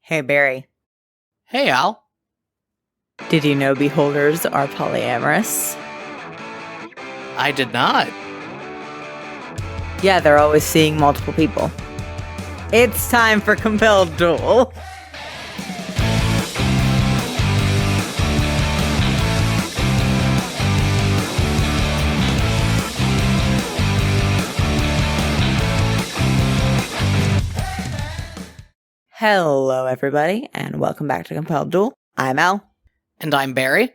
Hey, Barry. Hey, Al. Did you know beholders are polyamorous? I did not. Yeah, they're always seeing multiple people. It's time for Compelled Duel. Hello, everybody, and welcome back to Compelled Duel. I'm Al. And I'm Barry.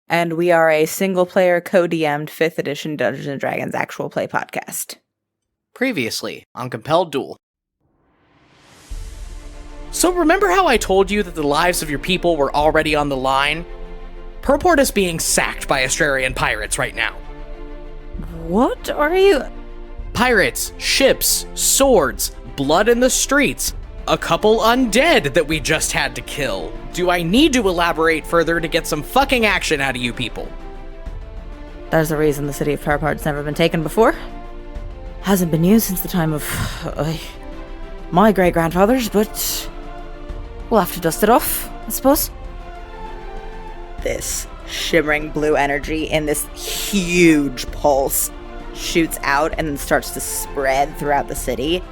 And we are a single-player, co-DM'd 5th edition Dungeons & Dragons actual play podcast. Previously on Compelled Duel. So remember how I told you that the lives of your people were already on the line? Pearlport is being sacked by Australian pirates right now. What are you... Pirates, ships, swords, blood in the streets, a couple undead that we just had to kill. Do I need to elaborate further to get some fucking action out of you people? There's a reason the city of Pearlport's never been taken before. Hasn't been used since the time of my great-grandfathers, but we'll have to dust it off, I suppose. This shimmering blue energy in this huge pulse shoots out and then starts to spread throughout the city.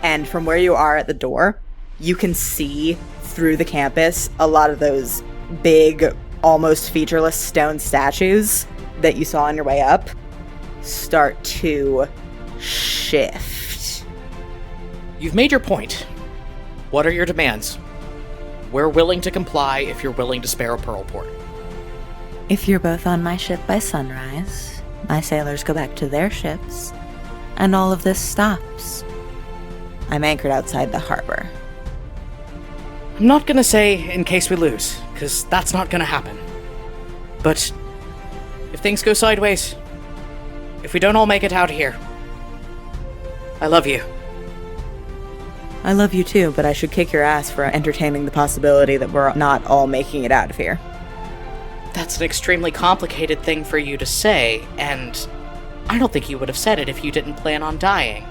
And from where you are at the door, you can see through the campus a lot of those big, almost featureless stone statues that you saw on your way up start to shift. You've made your point. What are your demands? We're willing to comply if you're willing to spare Pearlport. If you're both on my ship by sunrise, my sailors go back to their ships, and all of this stops. I'm anchored outside the harbor. I'm not gonna say in case we lose, because that's not gonna happen. But if things go sideways, if we don't all make it out of here, I love you. I love you too, but I should kick your ass for entertaining the possibility that we're not all making it out of here. That's an extremely complicated thing for you to say, and I don't think you would have said it if you didn't plan on dying.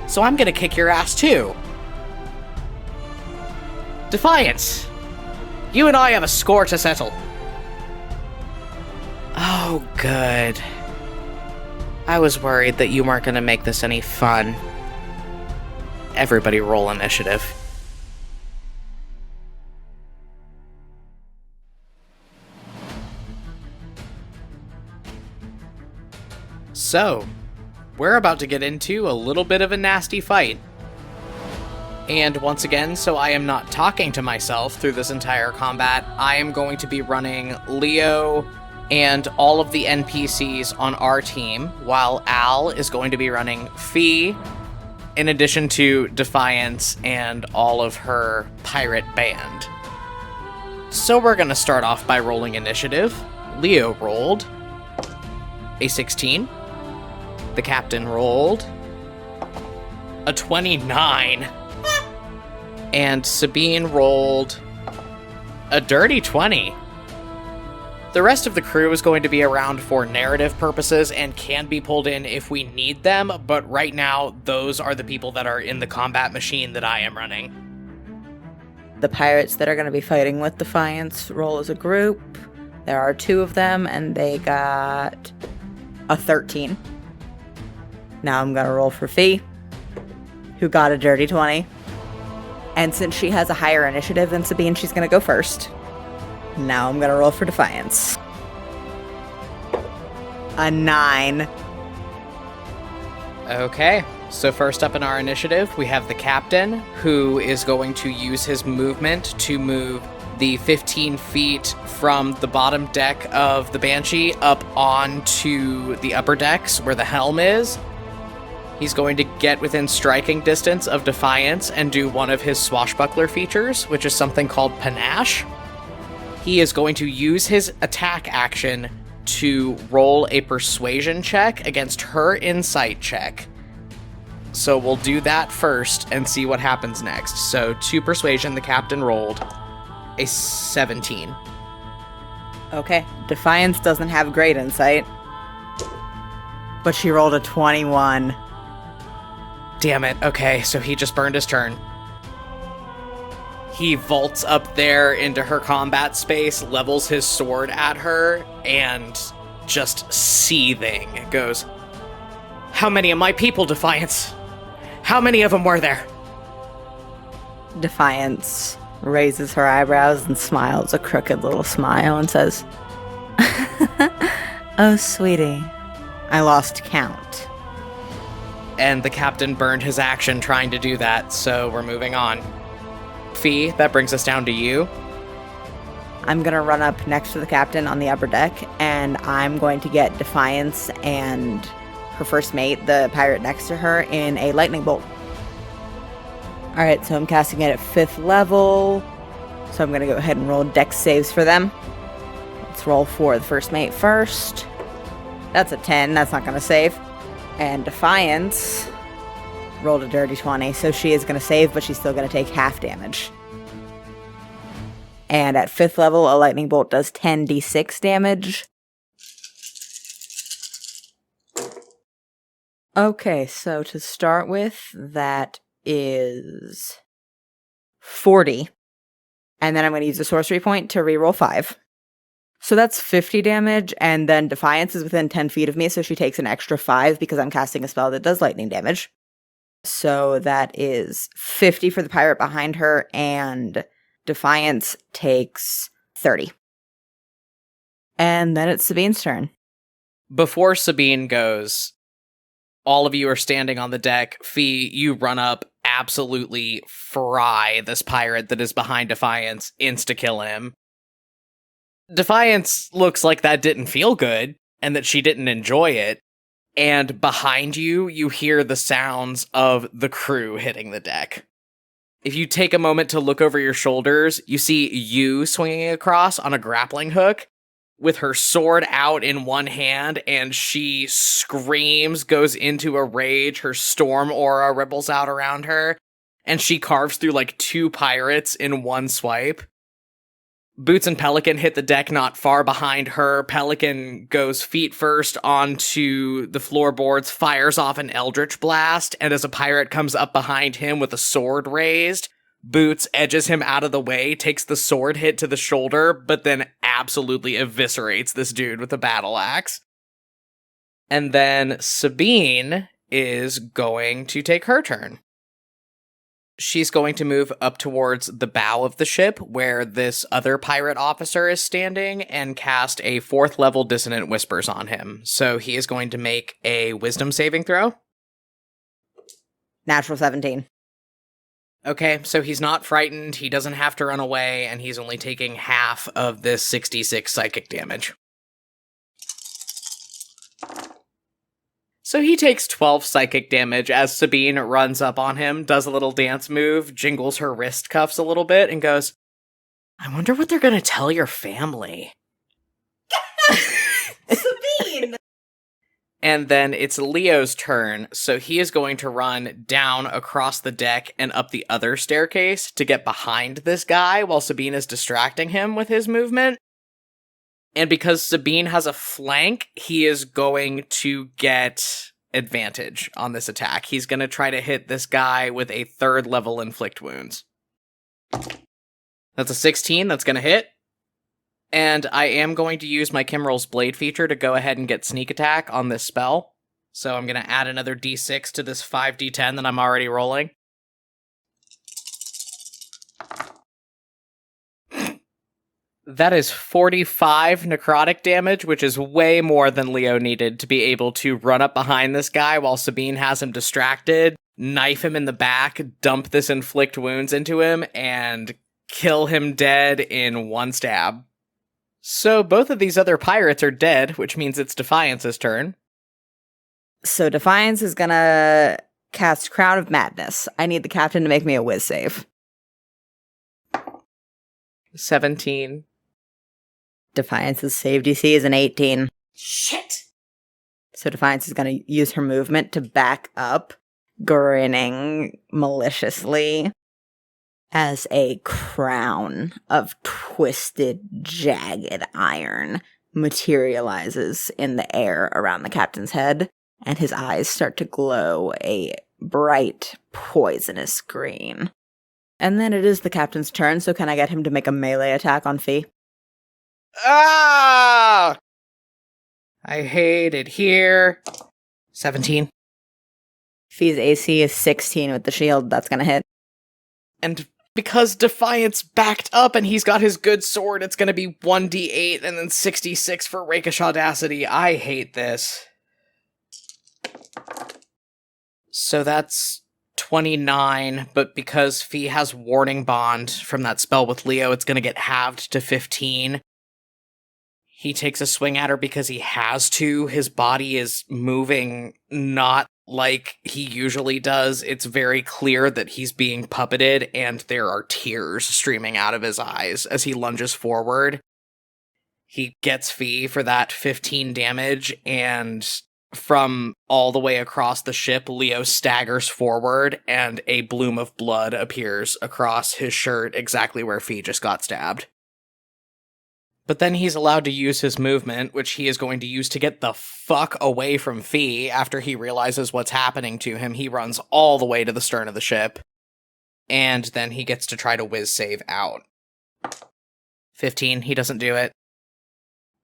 So I'm gonna kick your ass too. Defiance! You and I have a score to settle. Oh, good. I was worried that you weren't gonna make this any fun. Everybody roll initiative. So, we're about to get into a little bit of a nasty fight. And once again, so I am not talking to myself through this entire combat, I am going to be running Leo and all of the NPCs on our team, while Al is going to be running Fee, in addition to Defiance and all of her pirate band. So we're going to start off by rolling initiative. Leo rolled a 16. The captain rolled a 29. And Sabine rolled a dirty 20. The rest of the crew is going to be around for narrative purposes and can be pulled in if we need them, but right now, those are the people that are in the combat machine that I am running. The pirates that are going to be fighting with Defiance roll as a group. There are 2 of them, and they got a 13. Now I'm going to roll for Fee, who got a dirty 20. And since she has a higher initiative than Sabine, she's going to go first. Now I'm going to roll for Defiance. A 9. Okay, so first up in our initiative, we have the captain, who is going to use his movement to move the 15 feet from the bottom deck of the Banshee up onto the upper decks where the helm is. He's going to get within striking distance of Defiance and do one of his swashbuckler features, which is something called Panache. He is going to use his attack action to roll a persuasion check against her insight check. So we'll do that first and see what happens next. So to persuasion, the captain rolled a 17. Okay, Defiance doesn't have great insight, but she rolled a 21. Damn it. Okay, so he just burned his turn. He vaults up there into her combat space, levels his sword at her, and just seething goes, "How many of my people, Defiance? How many of them were there?" Defiance raises her eyebrows and smiles a crooked little smile and says, "Oh, sweetie, I lost count." And the captain burned his action trying to do that, so we're moving on. Fee, that brings us down to you. I'm going to run up next to the captain on the upper deck, and I'm going to get Defiance and her first mate, the pirate next to her, in a lightning bolt. Alright, so I'm casting it at 5th level, so I'm going to go ahead and roll dex saves for them. Let's roll for the first mate first. That's a 10, that's not going to save. And Defiance rolled a dirty 20, so she is going to save, but she's still going to take half damage. And at 5th level, a lightning bolt does 10d6 damage. Okay, so to start with, that is 40. And then I'm going to use a sorcery point to reroll 5. So that's 50 damage, and then Defiance is within 10 feet of me, so she takes an extra 5 because I'm casting a spell that does lightning damage. So that is 50 for the pirate behind her, and Defiance takes 30. And then it's Sabine's turn. Before Sabine goes, all of you are standing on the deck. Fee, you run up, absolutely fry this pirate that is behind Defiance, insta-kill him. Defiance looks like that didn't feel good, and that she didn't enjoy it. And behind you, you hear the sounds of the crew hitting the deck. If you take a moment to look over your shoulders, you see you swinging across on a grappling hook with her sword out in one hand, and she screams, goes into a rage, her storm aura ripples out around her, and she carves through like 2 pirates in one swipe. Boots and Pelican hit the deck not far behind her. Pelican goes feet first onto the floorboards, fires off an Eldritch Blast, and as a pirate comes up behind him with a sword raised, Boots edges him out of the way, takes the sword hit to the shoulder, but then absolutely eviscerates this dude with a battle axe. And then Sabine is going to take her turn. She's going to move up towards the bow of the ship where this other pirate officer is standing and cast a 4th level Dissonant Whispers on him. So he is going to make a wisdom saving throw. Natural 17. Okay, so he's not frightened, he doesn't have to run away, and he's only taking half of this 66 psychic damage. So he takes 12 psychic damage as Sabine runs up on him, does a little dance move, jingles her wrist cuffs a little bit, and goes, "I wonder what they're gonna tell your family." Sabine! And then it's Leo's turn, so he is going to run down across the deck and up the other staircase to get behind this guy while Sabine is distracting him with his movement. And because Sabine has a flank, he is going to get advantage on this attack. He's going to try to hit this guy with a 3rd level inflict wounds. That's a 16, that's going to hit. And I am going to use my Kimmerl's Blade feature to go ahead and get sneak attack on this spell. So I'm going to add another d6 to this 5d10 that I'm already rolling. That is 45 necrotic damage, which is way more than Leo needed to be able to run up behind this guy while Sabine has him distracted, knife him in the back, dump this inflict wounds into him, and kill him dead in one stab. So both of these other pirates are dead, which means it's Defiance's turn. So Defiance is gonna cast Crown of Madness. I need the captain to make me a whiz save. 17. Defiance's save DC is an 18. Shit! So Defiance is going to use her movement to back up, grinning maliciously, as a crown of twisted, jagged iron materializes in the air around the captain's head, and his eyes start to glow a bright, poisonous green. And then it is the captain's turn, so can I get him to make a melee attack on Fee? Ah! I hate it here. 17. Fee's AC is 16 with the shield. That's gonna hit. And because Defiance backed up and he's got his good sword, it's gonna be 1d8 and then 66 for Rakish Audacity. I hate this. So that's 29, but because Fee has Warning Bond from that spell with Leo, it's gonna get halved to 15. He takes a swing at her because he has to. His body is moving not like he usually does. It's very clear that he's being puppeted, and there are tears streaming out of his eyes as he lunges forward. He gets Fee for that 15 damage, and from all the way across the ship, Leo staggers forward, and a bloom of blood appears across his shirt exactly where Fee just got stabbed. But then he's allowed to use his movement, which he is going to use to get the fuck away from Fee after he realizes what's happening to him. He runs all the way to the stern of the ship, and then he gets to try to whiz save out. 15, he doesn't do it.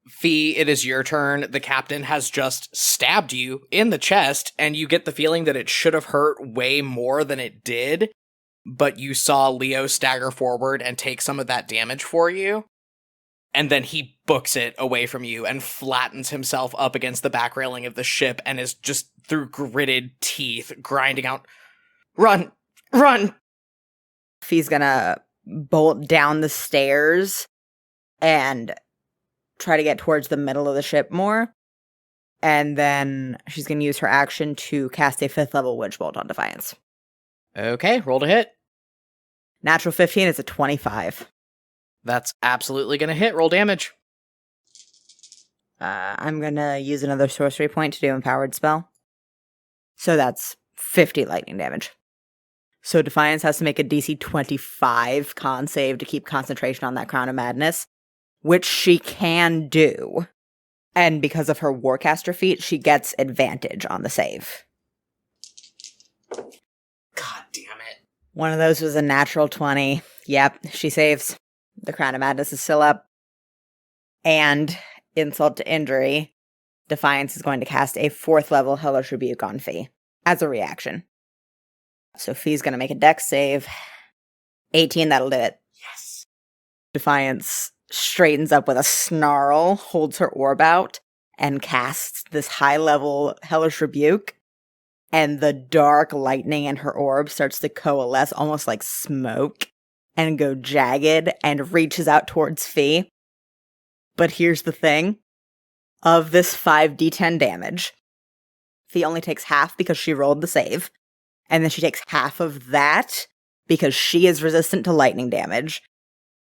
Fee, it is your turn. The captain has just stabbed you in the chest, and you get the feeling that it should have hurt way more than it did, but you saw Leo stagger forward and take some of that damage for you. And then he books it away from you and flattens himself up against the back railing of the ship and is just through gritted teeth grinding out, "Run! Run!" Fee's gonna bolt down the stairs and try to get towards the middle of the ship more. And then she's gonna use her action to cast a 5th level Witch Bolt on Defiance. Okay, roll to hit. Natural 15 is a 25. That's absolutely gonna hit. Roll damage. I'm gonna use another sorcery point to do Empowered Spell. So that's 50 lightning damage. So Defiance has to make a DC 25 con save to keep concentration on that Crown of Madness, which she can do. And because of her Warcaster feat, she gets advantage on the save. God damn it. One of those was a natural 20. Yep, she saves. The Crown of Madness is still up. And, insult to injury, Defiance is going to cast a 4th level Hellish Rebuke on Fee as a reaction. So Fee's going to make a dex save. 18, that'll do it. Yes. Defiance straightens up with a snarl, holds her orb out, and casts this high-level Hellish Rebuke. And the dark lightning in her orb starts to coalesce almost like smoke and go jagged and reaches out towards Fee. But here's the thing. Of this 5d10 damage, Fee only takes half because she rolled the save. And then she takes half of that because she is resistant to lightning damage.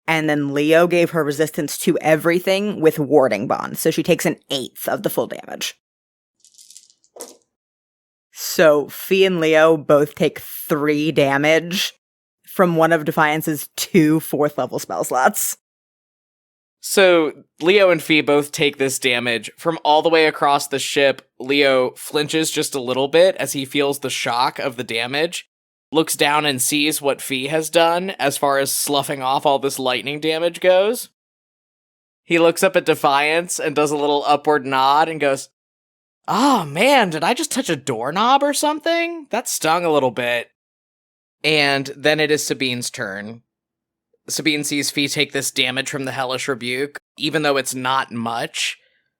And then Leo gave her resistance to everything with Warding Bond. So she takes 1/8 of the full damage. So Fee and Leo both take 3 damage from one of Defiance's 2 4th level spell slots. So Leo and Fee both take this damage. From all the way across the ship, Leo flinches just a little bit as he feels the shock of the damage, looks down and sees what Fee has done as far as sloughing off all this lightning damage goes. He looks up at Defiance and does a little upward nod and goes, "Oh man, did I just touch a doorknob or something? That stung a little bit." And then it is Sabine's turn. Sabine sees Fee take this damage from the Hellish Rebuke, even though it's not much.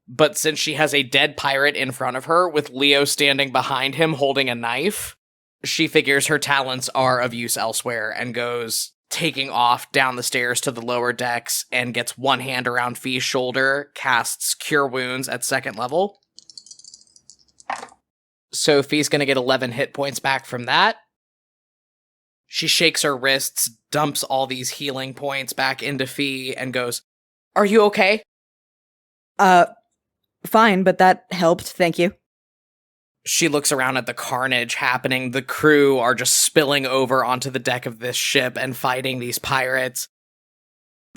But since she has a dead pirate in front of her, with Leo standing behind him holding a knife, she figures her talents are of use elsewhere and goes taking off down the stairs to the lower decks and gets one hand around Fee's shoulder, casts Cure Wounds at 2nd level. So Fee's going to get 11 hit points back from that. She shakes her wrists, dumps all these healing points back into Fee, and goes, "Are you okay?" Fine, but that helped, thank you. She looks around at the carnage happening. The crew are just spilling over onto the deck of this ship and fighting these pirates.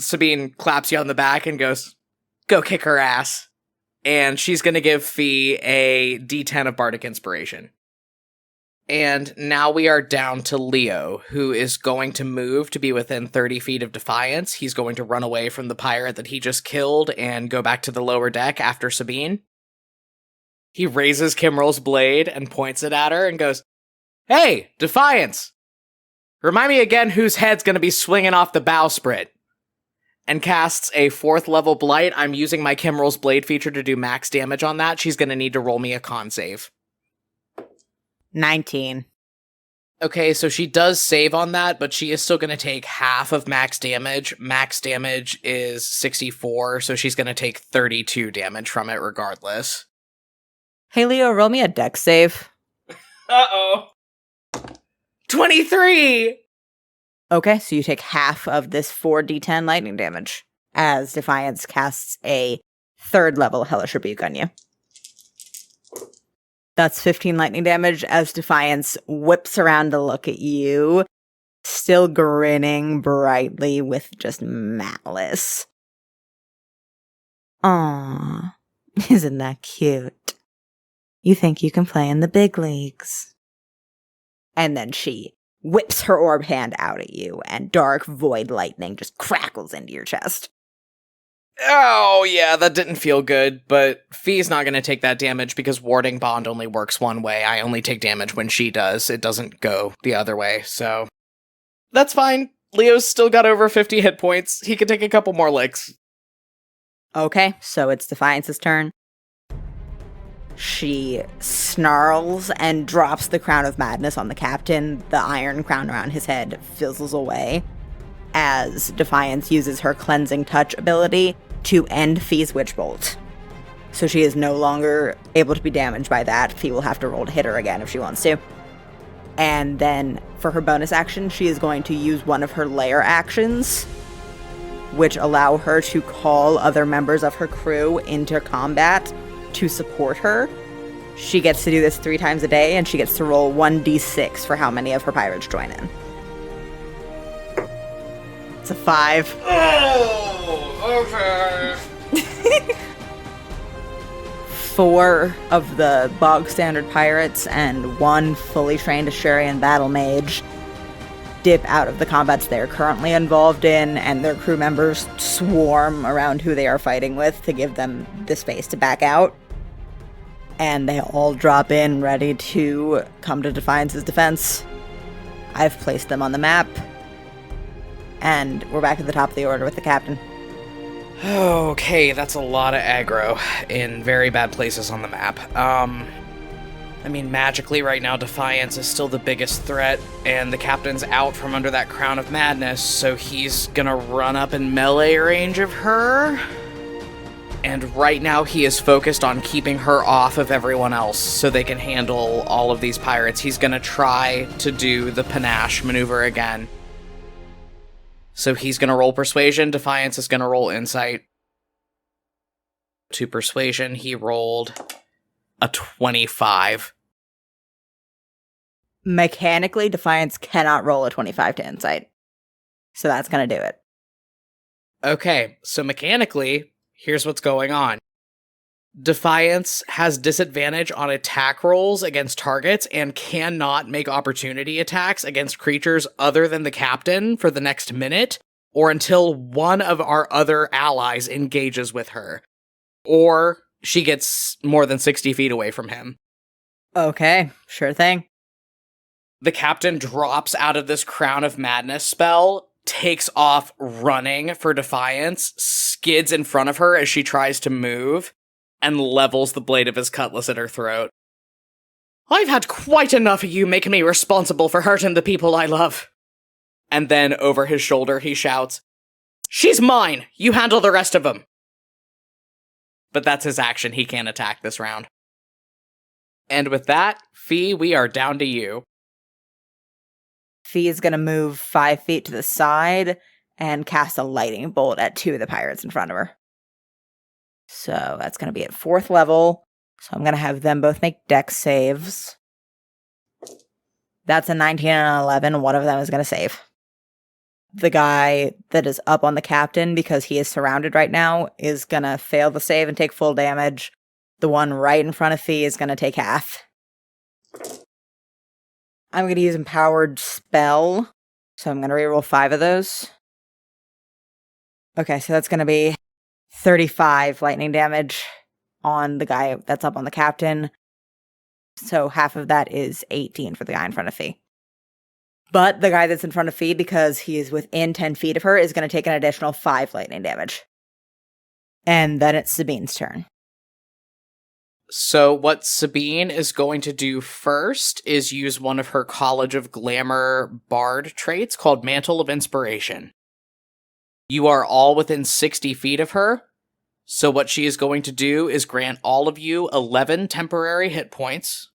Sabine claps you on the back and goes, "Go kick her ass." And she's going to give Fee a D10 of Bardic Inspiration. And now we are down to Leo, who is going to move to be within 30 feet of Defiance. He's going to run away from the pirate that he just killed and go back to the lower deck after Sabine. He raises Kimrel's blade and points it at her and goes, "Hey, Defiance! Remind me again whose head's going to be swinging off the bowsprit." And casts a 4th level Blight. I'm using my Kimrel's blade feature to do max damage on that. She's going to need to roll me a con save. 19. Okay, so she does save on that, but she is still going to take half of max damage. Max damage is 64, so she's going to take 32 damage from it regardless. Hey, Leo, roll me a dex save. Uh-oh. 23! Okay, so you take half of this 4d10 lightning damage as Defiance casts a 3rd level Hellish Rebuke on you. That's 15 lightning damage as Defiance whips around to look at you, still grinning brightly with just malice. Aww, isn't that cute? You think you can play in the big leagues. And then she whips her orb hand out at you, and dark void lightning just crackles into your chest. Oh, yeah, that didn't feel good, but Fee's not going to take that damage because Warding Bond only works one way. I only take damage when she does. It doesn't go the other way, so that's fine. Leo's still got over 50 hit points. He can take a couple more licks. Okay, so it's Defiance's turn. She snarls and drops the Crown of Madness on the captain. The iron crown around his head fizzles away as Defiance uses her Cleansing Touch ability to end Fee's Witch Bolt. So she is no longer able to be damaged by that. Fee will have to roll to hit her again if she wants to. And then for her bonus action, she is going to use one of her lair actions, which allow her to call other members of her crew into combat to support her. She gets to do this 3 times a day, and she gets to roll 1d6 for how many of her pirates join in. It's a 5. Oh, okay. 4 of the bog standard pirates and 1 fully trained Ashurian battle mage dip out of the combats they're currently involved in, and their crew members swarm around who they are fighting with to give them the space to back out. And they all drop in ready to come to Defiance's defense. I've placed them on the map. And we're back at the top of the order with the captain. Okay, that's a lot of aggro in very bad places on the map. I mean, magically right now, Defiance is still the biggest threat, and the captain's out from under that Crown of Madness, so he's gonna run up in melee range of her. And right now he is focused on keeping her off of everyone else so they can handle all of these pirates. He's gonna try to do the panache maneuver again. So he's gonna roll Persuasion, Defiance is gonna roll Insight. To Persuasion, he rolled a 25. Mechanically, Defiance cannot roll a 25 to Insight. So that's gonna do it. Okay, so mechanically, here's what's going on. Defiance has disadvantage on attack rolls against targets and cannot make opportunity attacks against creatures other than the captain for the next minute, or until one of our other allies engages with her, or she gets more than 60 feet away from him. Okay, sure thing. The captain drops out of this Crown of Madness spell, takes off running for Defiance, skids in front of her as she tries to move, and levels the blade of his cutlass at her throat. I've had quite enough of you making me responsible for hurting the people I love. And then over his shoulder he shouts, "She's mine! You handle the rest of them!" But that's his action. He can't attack this round. And with that, Fee, we are down to you. Fee is going to move 5 feet to the side and cast a lightning bolt at 2 of the pirates in front of her. So that's going to be at 4th level. So I'm going to have them both make dex saves. That's a 19 and an 11. One of them is going to save. The guy that is up on the captain, because he is surrounded right now, is going to fail the save and take full damage. The one right in front of Fee is going to take half. I'm going to use Empowered Spell. So I'm going to reroll 5 of those. Okay, so that's going to be 35 lightning damage on the guy that's up on the captain. So half of that is 18 for the guy in front of Fee. But the guy that's in front of Fee, because he is within 10 feet of her, is going to take an additional 5 lightning damage. And then it's Sabine's turn. So what Sabine is going to do first is use one of her College of Glamour bard traits called Mantle of Inspiration. You are all within 60 feet of her, so what she is going to do is grant all of you 11 temporary hit points,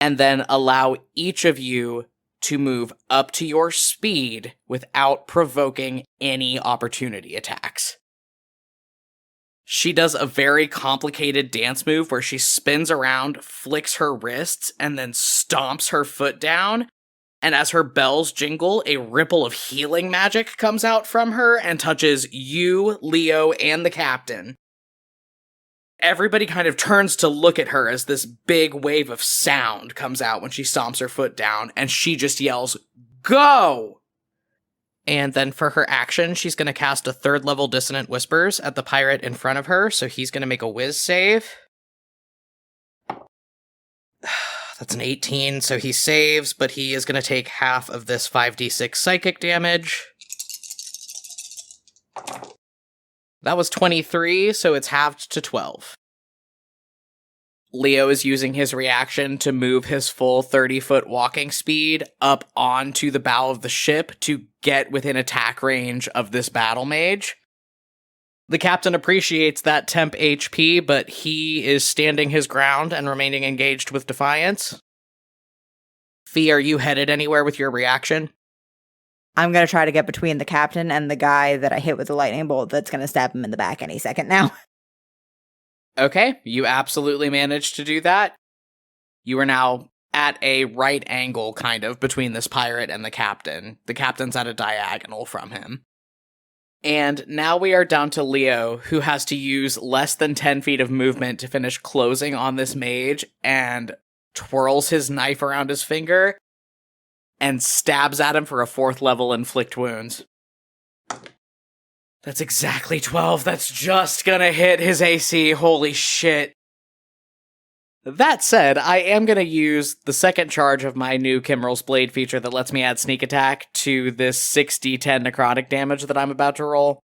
and then allow each of you to move up to your speed without provoking any opportunity attacks. She does a very complicated dance move where she spins around, flicks her wrists, and then stomps her foot down. And as her bells jingle, a ripple of healing magic comes out from her and touches you, Leo, and the captain. Everybody kind of turns to look at her as this big wave of sound comes out when she stomps her foot down, and she just yells, "Go!" And then for her action, she's going to cast a 3rd level Dissonant Whispers at the pirate in front of her, so he's going to make a whiz save. That's an 18, so he saves, but he is going to take half of this 5d6 psychic damage. That was 23, so it's halved to 12. Leo is using his reaction to move his full 30-foot walking speed up onto the bow of the ship to get within attack range of this battle mage. The captain appreciates that temp HP, but he is standing his ground and remaining engaged with Defiance. Fee, are you headed anywhere with your reaction? I'm going to try to get between the captain and the guy that I hit with the lightning bolt that's going to stab him in the back any second now. Okay, you absolutely managed to do that. You are now at a right angle, kind of, between this pirate and the captain. The captain's at a diagonal from him. And now we are down to Leo, who has to use less than 10 feet of movement to finish closing on this mage, and twirls his knife around his finger, and stabs at him for a 4th level inflict wounds. That's exactly 12. That's just gonna hit his AC. Holy shit. That said, I am gonna use the second charge of my new Kimmerl's Blade feature that lets me add sneak attack to this 6d10 necrotic damage that I'm about to roll.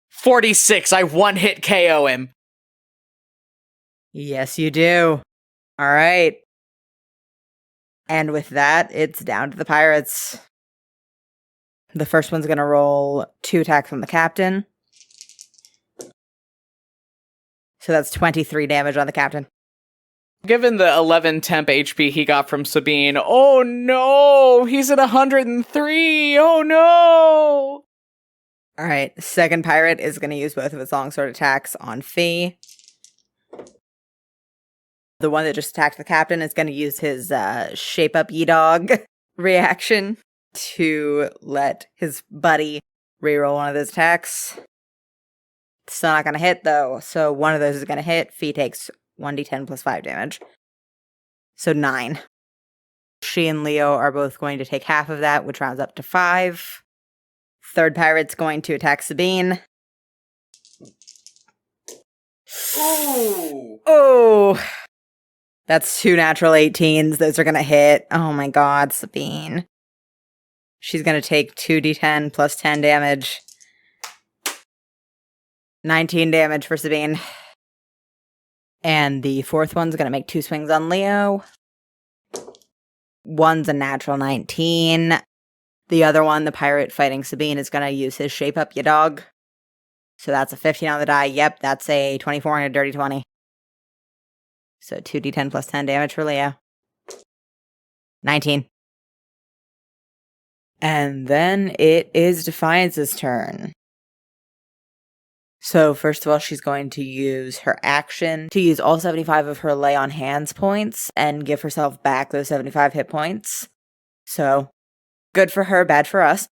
46. I one-hit KO him. Yes, you do. All right. And with that, it's down to the pirates. The first one's going to roll 2 attacks on the captain. So that's 23 damage on the captain. Given the 11 temp HP he got from Sabine, oh no! He's at 103! Oh no! All right, the second pirate is going to use both of his longsword attacks on Fee. The one that just attacked the captain is going to use his shape up ye-dog reaction to let his buddy reroll one of those attacks. Still not going to hit, though, so one of those is going to hit. Fee takes 1d10 plus 5 damage. So 9. She and Leo are both going to take half of that, which rounds up to 5. Third pirate's going to attack Sabine. Ooh! Oh! That's 2 natural 18s. Those are going to hit. Oh my god, Sabine. She's going to take 2d10 plus 10 damage. 19 damage for Sabine. And the fourth one's going to make 2 swings on Leo. One's a natural 19. The other one, the pirate fighting Sabine, is going to use his shape up ya dog. So that's a 15 on the die. Yep, that's a 24 and a dirty 20. So 2d10 plus 10 damage for Leo. 19. And then it is Defiance's turn. So first of all, she's going to use her action to use all 75 of her lay on hands points and give herself back those 75 hit points. So good for her, bad for us.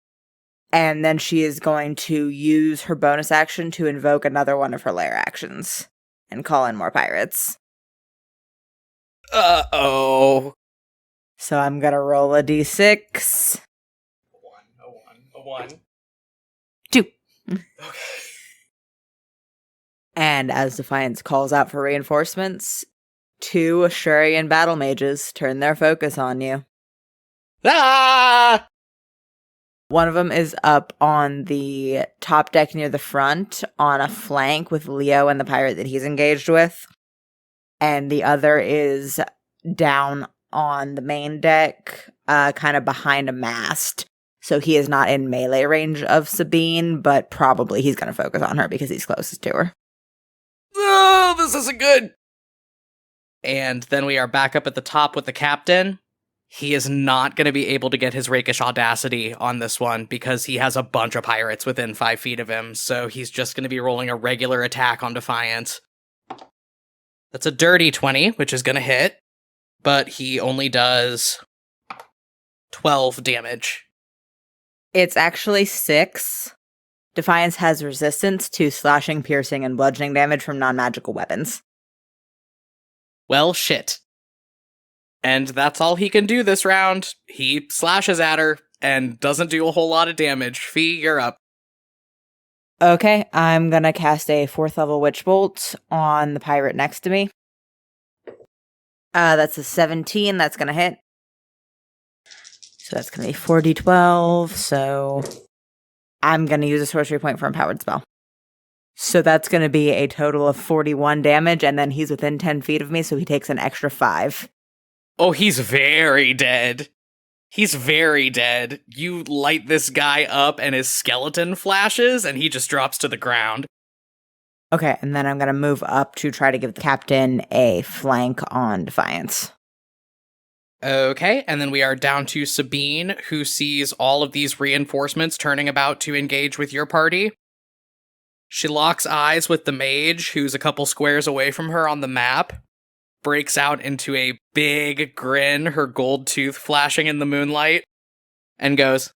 And then she is going to use her bonus action to invoke another one of her lair actions and call in more pirates. Uh-oh. So I'm gonna roll a d6. A one. 2. Okay. And as Defiance calls out for reinforcements, 2 Ashurian battle mages turn their focus on you. Ah! One of them is up on the top deck near the front on a flank with Leo and the pirate that he's engaged with. And the other is down on the main deck, kind of behind a mast. So he is not in melee range of Sabine, but probably he's going to focus on her because he's closest to her. Oh, this isn't good! And then we are back up at the top with the captain. He is not going to be able to get his rakish audacity on this one because he has a bunch of pirates within 5 feet of him, so he's just going to be rolling a regular attack on Defiance. That's a dirty 20, which is going to hit, but he only does 12 damage. It's actually 6. Defiance has resistance to slashing, piercing, and bludgeoning damage from non-magical weapons. Well, shit. And that's all he can do this round. He slashes at her and doesn't do a whole lot of damage. Fee, you're up. Okay, I'm gonna cast a 4th level Witch Bolt on the pirate next to me. That's a 17, that's gonna hit. So that's gonna be 4d12, so I'm gonna use a sorcery point for Empowered Spell. So that's gonna be a total of 41 damage, and then he's within 10 feet of me, so he takes an extra 5. Oh, he's very dead. He's very dead. You light this guy up and his skeleton flashes and he just drops to the ground. Okay, and then I'm going to move up to try to give the captain a flank on Defiance. Okay, and then we are down to Sabine, who sees all of these reinforcements turning about to engage with your party. She locks eyes with the mage, who's a couple squares away from her on the map. Breaks out into a big grin, her gold tooth flashing in the moonlight, and goes,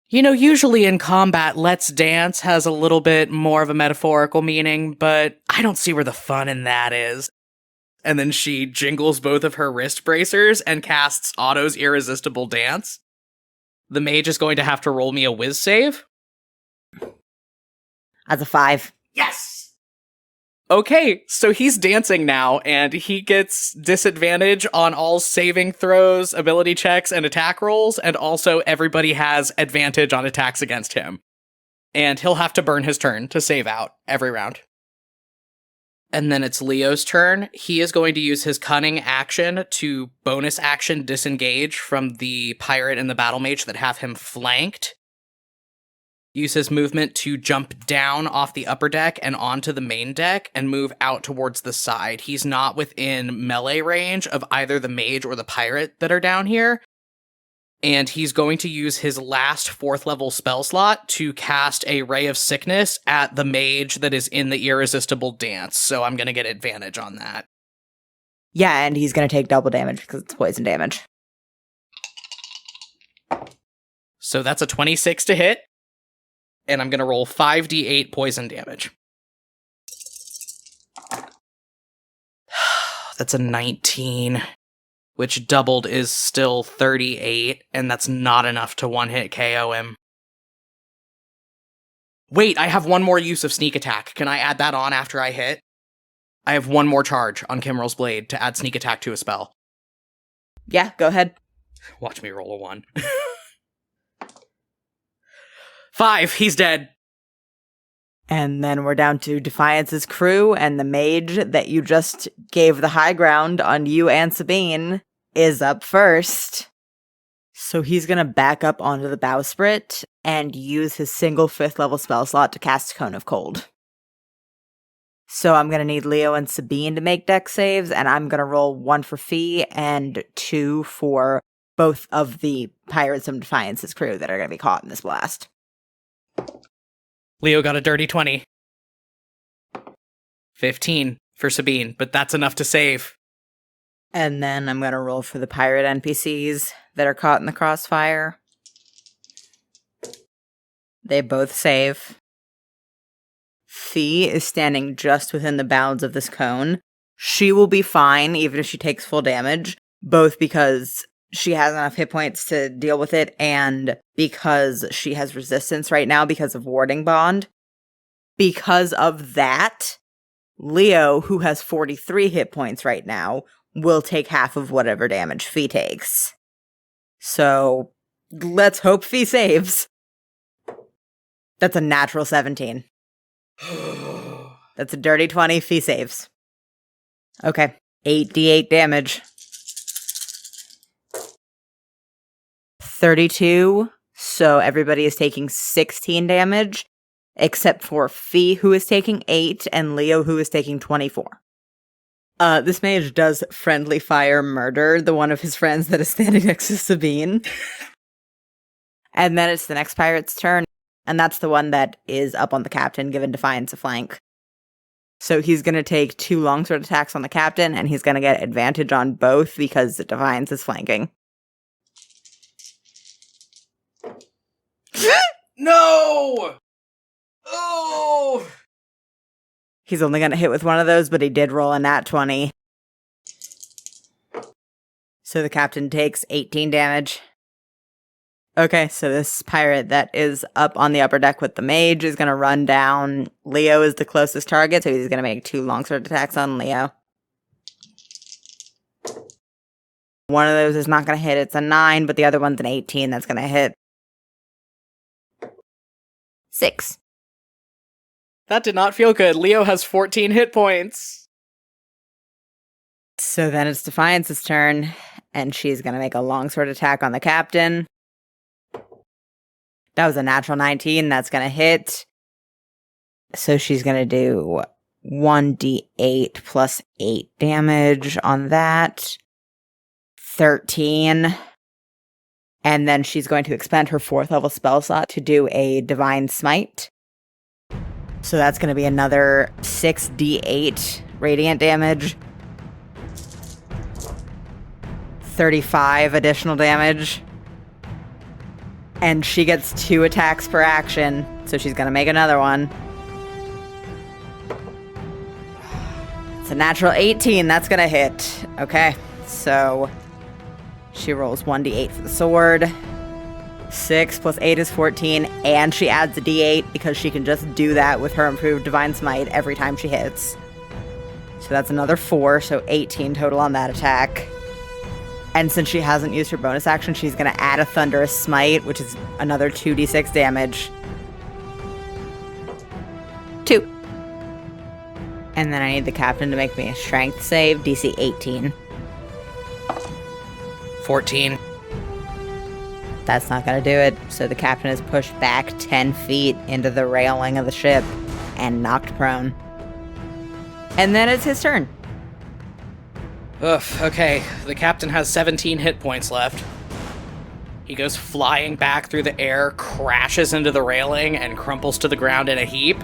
"You know, usually in combat, let's dance has a little bit more of a metaphorical meaning, but I don't see where the fun in that is." And then she jingles both of her wrist bracers and casts Otto's Irresistible Dance. The mage is going to have to roll me a whiz save. That's a 5. Yes! Okay, so he's dancing now, and he gets disadvantage on all saving throws, ability checks, and attack rolls, and also everybody has advantage on attacks against him. And he'll have to burn his turn to save out every round. And then it's Leo's turn. He is going to use his cunning action to bonus action disengage from the pirate and the battle mage that have him flanked. Use his movement to jump down off the upper deck and onto the main deck and move out towards the side. He's not within melee range of either the mage or the pirate that are down here. And he's going to use his last 4th level spell slot to cast a Ray of Sickness at the mage that is in the Irresistible Dance. So I'm going to get advantage on that. Yeah, and he's going to take double damage because it's poison damage. So that's a 26 to hit. And I'm going to roll 5d8 poison damage. That's a 19, which doubled is still 38, and that's not enough to one-hit KO him. Wait, I have one more use of sneak attack. Can I add that on after I hit? I have one more charge on Kimrel's Blade to add sneak attack to a spell. Yeah, go ahead. Watch me roll a 1. 5, he's dead. And then we're down to Defiance's crew, and the mage that you just gave the high ground on you and Sabine is up first. So he's going to back up onto the bowsprit and use his single 5th level spell slot to cast Cone of Cold. So I'm going to need Leo and Sabine to make dex saves, and I'm going to roll 1 for Fee and 2 for both of the pirates from Defiance's crew that are going to be caught in this blast. Leo got a dirty 20. 15 for Sabine, but that's enough to save. And then I'm going to roll for the pirate NPCs that are caught in the crossfire. They both save. Fee is standing just within the bounds of this cone, She will be fine even if she takes full damage, both because she has enough hit points to deal with it and because she has resistance right now because of Warding Bond. Because of that, Leo, who has 43 hit points right now, will take half of whatever damage Fee takes. So, let's hope Fee saves. That's a natural 17. That's a dirty 20, Fee saves. Okay, 8d8 damage. 32, so everybody is taking 16 damage, except for Fee, who is taking 8, and Leo, who is taking 24. This mage does friendly fire murder the one of his friends that is standing next to Sabine. And then it's the next pirate's turn, and that's the one that is up on the captain, giving Defiance a flank. So he's going to take 2 longsword attacks on the captain, and he's going to get advantage on both because Defiance is flanking. No! Oh! He's only going to hit with one of those, but he did roll a nat 20. So the captain takes 18 damage. Okay, so this pirate that is up on the upper deck with the mage is going to run down. Leo is the closest target, so he's going to make 2 longsword attacks on Leo. One of those is not going to hit. It's a 9, but the other one's an 18 that's going to hit. 6. That did not feel good. Leo has 14 hit points. So then it's Defiance's turn, and she's going to make a longsword attack on the captain. That was a natural 19. That's going to hit. So she's going to do 1d8 plus 8 damage on that. 13. And then she's going to expend her 4th level spell slot to do a Divine Smite. So that's going to be another 6d8 radiant damage. 35 additional damage. And she gets 2 attacks per action, so she's going to make another one. It's a natural 18, that's going to hit. Okay, so she rolls 1d8 for the sword. 6 plus 8 is 14, and she adds a d8 because she can just do that with her improved Divine Smite every time she hits. So that's another 4, so 18 total on that attack. And since she hasn't used her bonus action, she's going to add a Thunderous Smite, which is another 2d6 damage. 2. And then I need the captain to make me a strength save, DC 18. 14. That's not going to do it, so the captain is pushed back 10 feet into the railing of the ship and knocked prone. And then it's his turn. Ugh, okay. The captain has 17 hit points left. He goes flying back through the air, crashes into the railing, and crumples to the ground in a heap.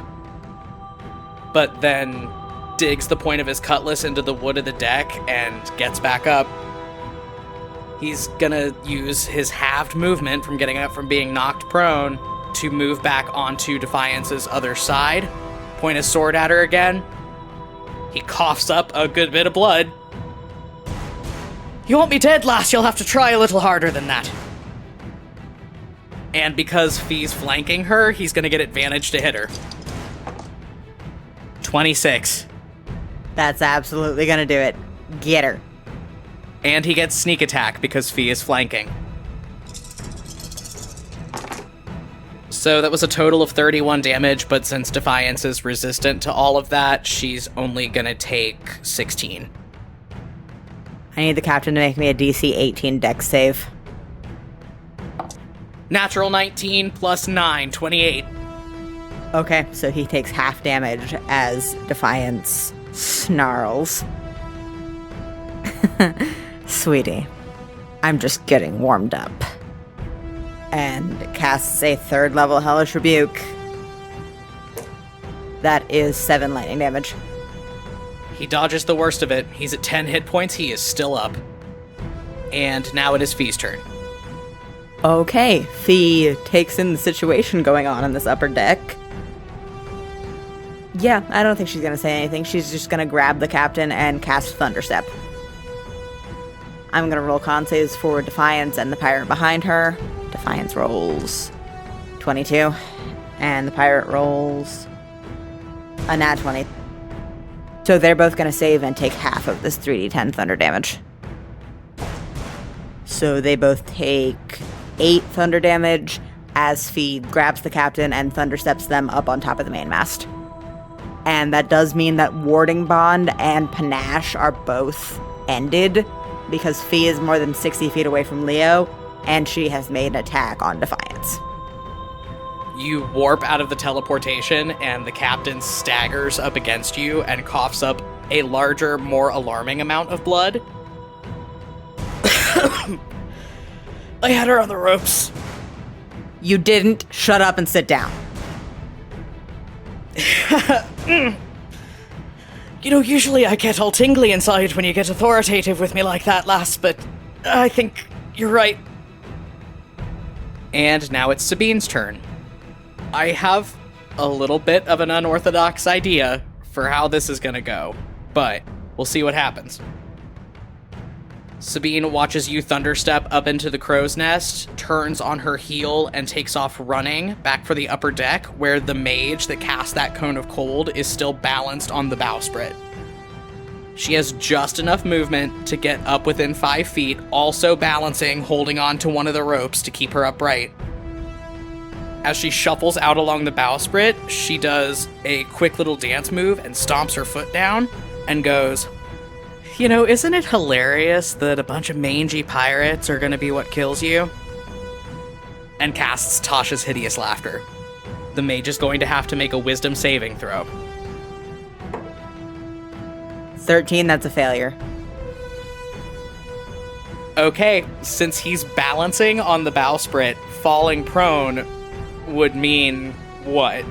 But then digs the point of his cutlass into the wood of the deck and gets back up. He's gonna use his halved movement from getting up from being knocked prone to move back onto Defiance's other side, point his sword at her again. He coughs up a good bit of blood. You want me dead, lass? You'll have to try a little harder than that. And because Fee's flanking her, he's gonna get advantage to hit her. 26. That's absolutely gonna do it. Get her. And he gets sneak attack because Fee is flanking. So that was a total of 31 damage, but since Defiance is resistant to all of that, she's only gonna take 16. I need the captain to make me a DC 18 dex save. Natural 19 plus 9, 28. Okay, so he takes half damage as Defiance snarls. Sweetie, I'm just getting warmed up. And casts a 3rd level Hellish Rebuke. That is 7 lightning damage. He dodges the worst of it. He's at 10 hit points. He is still up. And now it is Fee's turn. Okay, Fee takes in the situation going on this upper deck. Yeah, I don't think she's gonna say anything. She's just gonna grab the captain and cast Thunderstep. I'm gonna roll con saves for Defiance and the pirate behind her. Defiance rolls 22, and the pirate rolls a nat 20. So they're both gonna save and take half of this 3d10 thunder damage. So they both take 8 thunder damage as Fee grabs the captain and thundersteps them up on top of the mainmast. And that does mean that Warding Bond and Panache are both ended, because Fee is more than 60 feet away from Leo, and she has made an attack on Defiance. You warp out of the teleportation, and the captain staggers up against you and coughs up a larger, more alarming amount of blood. I had her on the ropes. You didn't. Shut up and sit down. You know, usually I get all tingly inside when you get authoritative with me like that, lass, but I think you're right. And now it's Sabine's turn. I have a little bit of an unorthodox idea for how this is gonna go, but we'll see what happens. Sabine watches you thunderstep up into the crow's nest, turns on her heel, and takes off running back for the upper deck, where the mage that cast that cone of cold is still balanced on the bowsprit. She has just enough movement to get up within 5 feet, also balancing, holding on to one of the ropes to keep her upright. As she shuffles out along the bowsprit, she does a quick little dance move and stomps her foot down and goes, "You know, isn't it hilarious that a bunch of mangy pirates are gonna be what kills you?" And casts Tasha's hideous laughter. The mage is going to have to make a wisdom saving throw. 13, that's a failure. Okay, since he's balancing on the bowsprit, falling prone would mean what?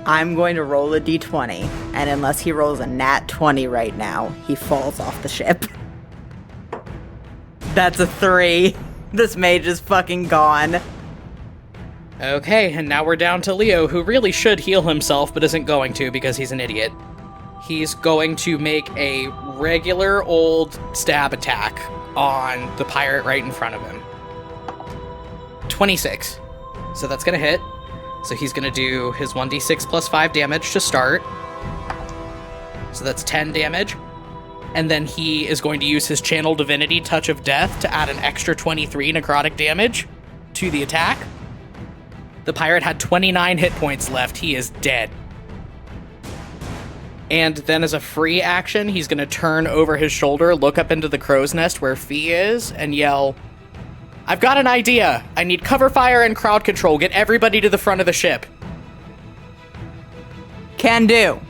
I'm going to roll a d20, and unless he rolls a nat 20 right now, he falls off the ship. That's a 3. This mage is fucking gone. Okay, and now we're down to Leo, who really should heal himself, but isn't going to because he's an idiot. He's going to make a regular old stab attack on the pirate right in front of him. 26. So that's gonna hit. So he's gonna do his 1d6 plus 5 damage to start. So that's 10 damage. And then he is going to use his Channel Divinity Touch of Death to add an extra 23 necrotic damage to the attack. The pirate had 29 hit points left. He is dead. And then as a free action, he's gonna turn over his shoulder, look up into the crow's nest where Fee is, and yell, "I've got an idea! I need cover fire and crowd control. Get everybody to the front of the ship." Can do.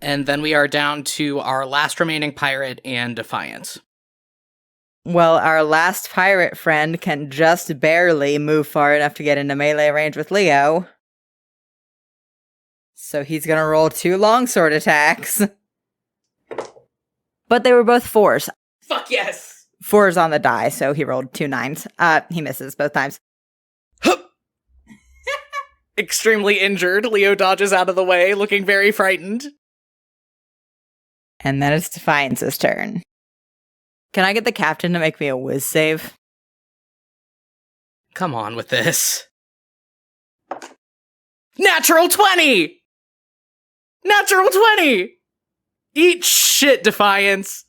And then we are down to our last remaining pirate and Defiance. Well, our last pirate friend can just barely move far enough to get into melee range with Leo. So he's gonna roll 2 longsword attacks. But they were both 4s. Fuck yes! 4s on the die, so he rolled 2 9s. He misses both times. Extremely injured, Leo dodges out of the way, looking very frightened. And then it's Defiance's turn. Can I get the captain to make me a whiz save? Come on with this. Natural 20! Natural 20! Eat shit, Defiance!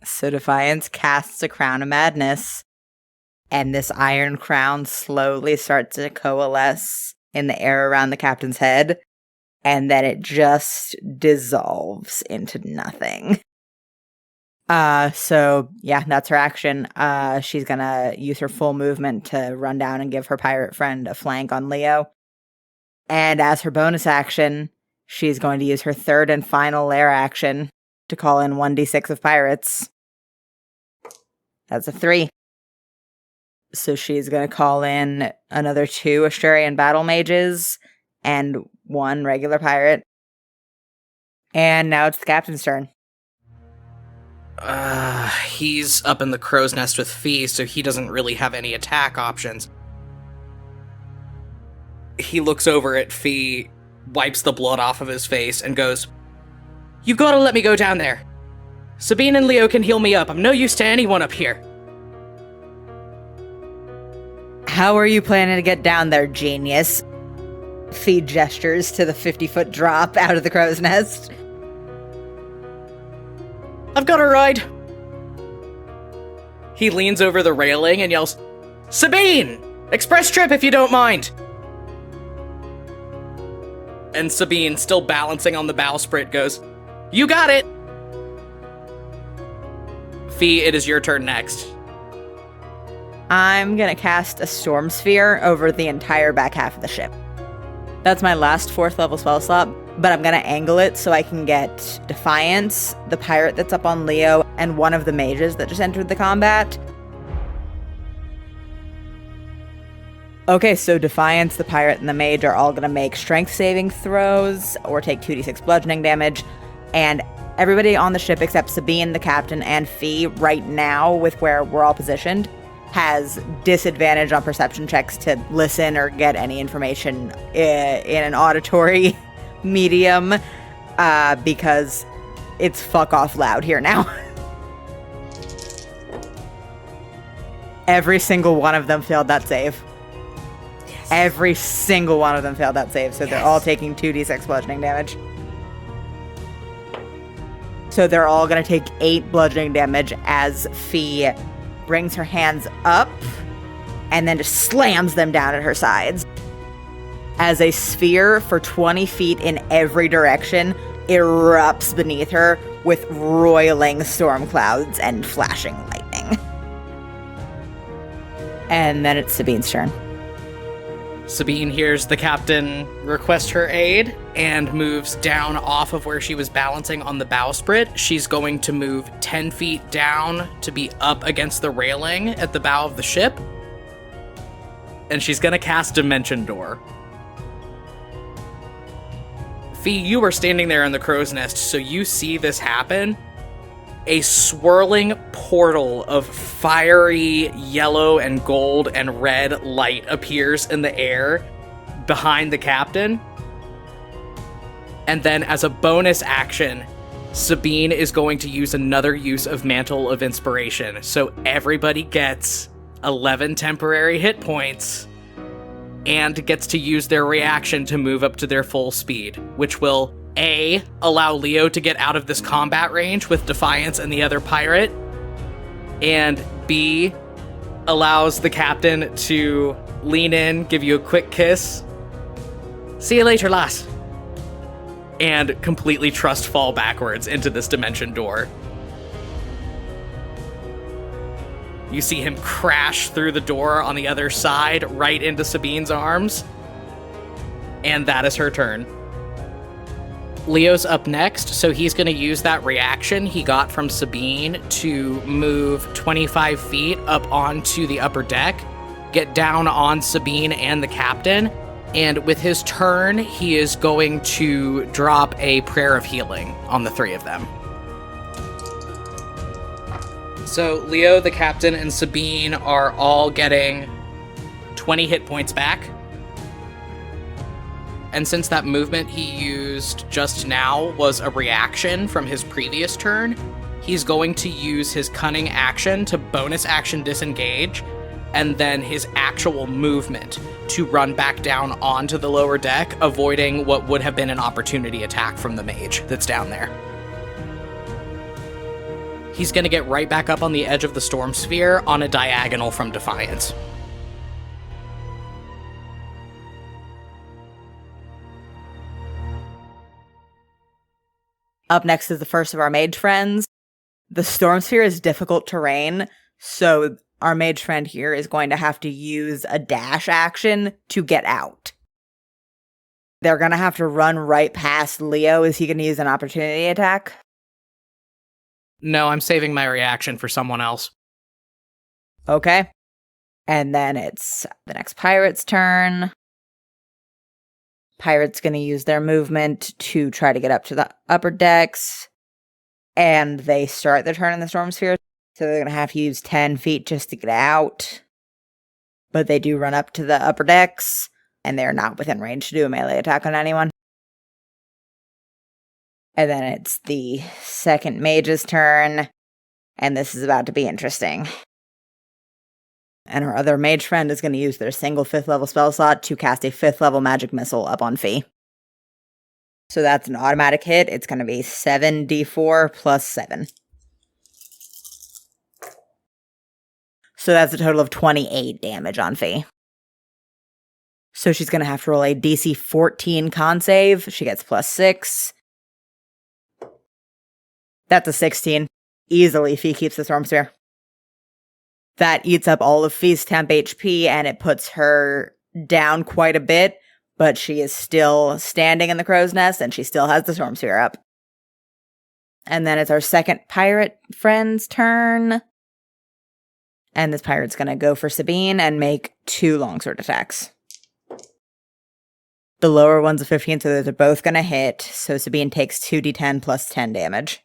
So Defiance casts a Crown of Madness, and this iron crown slowly starts to coalesce in the air around the captain's head, and then it just dissolves into nothing. So yeah, that's her action. She's gonna use her full movement to run down and give her pirate friend a flank on Leo. And as her bonus action, she's going to use her third and final lair action to call in 1d6 of pirates. That's a 3. So she's going to call in another 2 Asturian battle mages and 1 regular pirate. And now it's the captain's turn. He's up in the crow's nest with Fee, so he doesn't really have any attack options. he looks over at Fee, wipes the blood off of his face, and goes, "You gotta let me go down there. Sabine and Leo can heal me up. I'm no use to anyone up here." How are you planning to get down there, genius? Fee gestures to the 50-foot drop out of the crow's nest. "I've got a ride." He leans over the railing and yells, "Sabine! Express trip if you don't mind!" And Sabine, still balancing on the bowsprit, goes, "You got it!" Fee, it is your turn next. I'm gonna cast a Storm Sphere over the entire back half of the ship. That's my last 4th level spell slot, but I'm gonna angle it so I can get Defiance, the pirate that's up on Leo, and one of the mages that just entered the combat. Okay, so Defiance, the pirate, and the mage are all gonna make strength saving throws or take 2d6 bludgeoning damage, and everybody on the ship except Sabine, the captain, and Fee right now, with where we're all positioned, has disadvantage on perception checks to listen or get any information in an auditory medium because it's fuck off loud here now. Every single one of them failed that save. Yes. Every single one of them failed that save, so they're all taking 2d6 bludgeoning damage. So they're all going to take 8 bludgeoning damage as Fee brings her hands up and then just slams them down at her sides. As a sphere for 20 feet in every direction erupts beneath her with roiling storm clouds and flashing lightning. And then it's Sabine's turn. Sabine hears the captain request her aid and moves down off of where she was balancing on the bowsprit. She's going to move 10 feet down to be up against the railing at the bow of the ship. And she's going to cast Dimension Door. Fee, you were standing there in the crow's nest, so you see this happen. A swirling portal of fiery yellow and gold and red light appears in the air behind the captain. And then as a bonus action, Sabine is going to use another use of Mantle of Inspiration. So everybody gets 11 temporary hit points and gets to use their reaction to move up to their full speed, which will A, allow Leo to get out of this combat range with Defiance and the other pirate, and B, allows the captain to lean in, give you a quick kiss, "See you later, lass," and completely trust fall backwards into this dimension door. You see him crash through the door on the other side, right into Sabine's arms, and that is her turn. Leo's up next, so he's going to use that reaction he got from Sabine to move 25 feet up onto the upper deck, get down on Sabine and the captain, and with his turn, he is going to drop a Prayer of Healing on the 3 of them. So Leo, the captain, and Sabine are all getting 20 hit points back. And since that movement he used just now was a reaction from his previous turn, he's going to use his cunning action to bonus action disengage, and then his actual movement to run back down onto the lower deck, avoiding what would have been an opportunity attack from the mage that's down there. He's going to get right back up on the edge of the storm sphere on a diagonal from Defiance. Up next is the first of our mage friends. The storm sphere is difficult terrain, so our mage friend here is going to have to use a dash action to get out. They're going to have to run right past Leo. Is he going to use an opportunity attack? No, I'm saving my reaction for someone else. Okay. And then it's the next pirate's turn. Pirate's going to use their movement to try to get up to the upper decks. And they start their turn in the storm sphere. So they're going to have to use 10 feet just to get out. But they do run up to the upper decks. and they're not within range to do a melee attack on anyone. And then it's the second mage's turn, and this is about to be interesting. And our other mage friend is going to use their single 5th level spell slot to cast a 5th level magic missile up on Fee. So that's an automatic hit. It's going to be 7d4 plus 7. So that's a total of 28 damage on Fee. So she's going to have to roll a DC 14 con save. She gets plus 6. That's a 16. Easily, Fee keeps the Storm Sphere. That eats up all of Fee's temp HP, and it puts her down quite a bit, but she is still standing in the crow's nest, and she still has the Storm Sphere up. And then it's our second pirate friend's turn. And this pirate's going to go for Sabine and make 2 longsword attacks. The lower one's a 15, so those are both going to hit. So Sabine takes 2d10 plus 10 damage.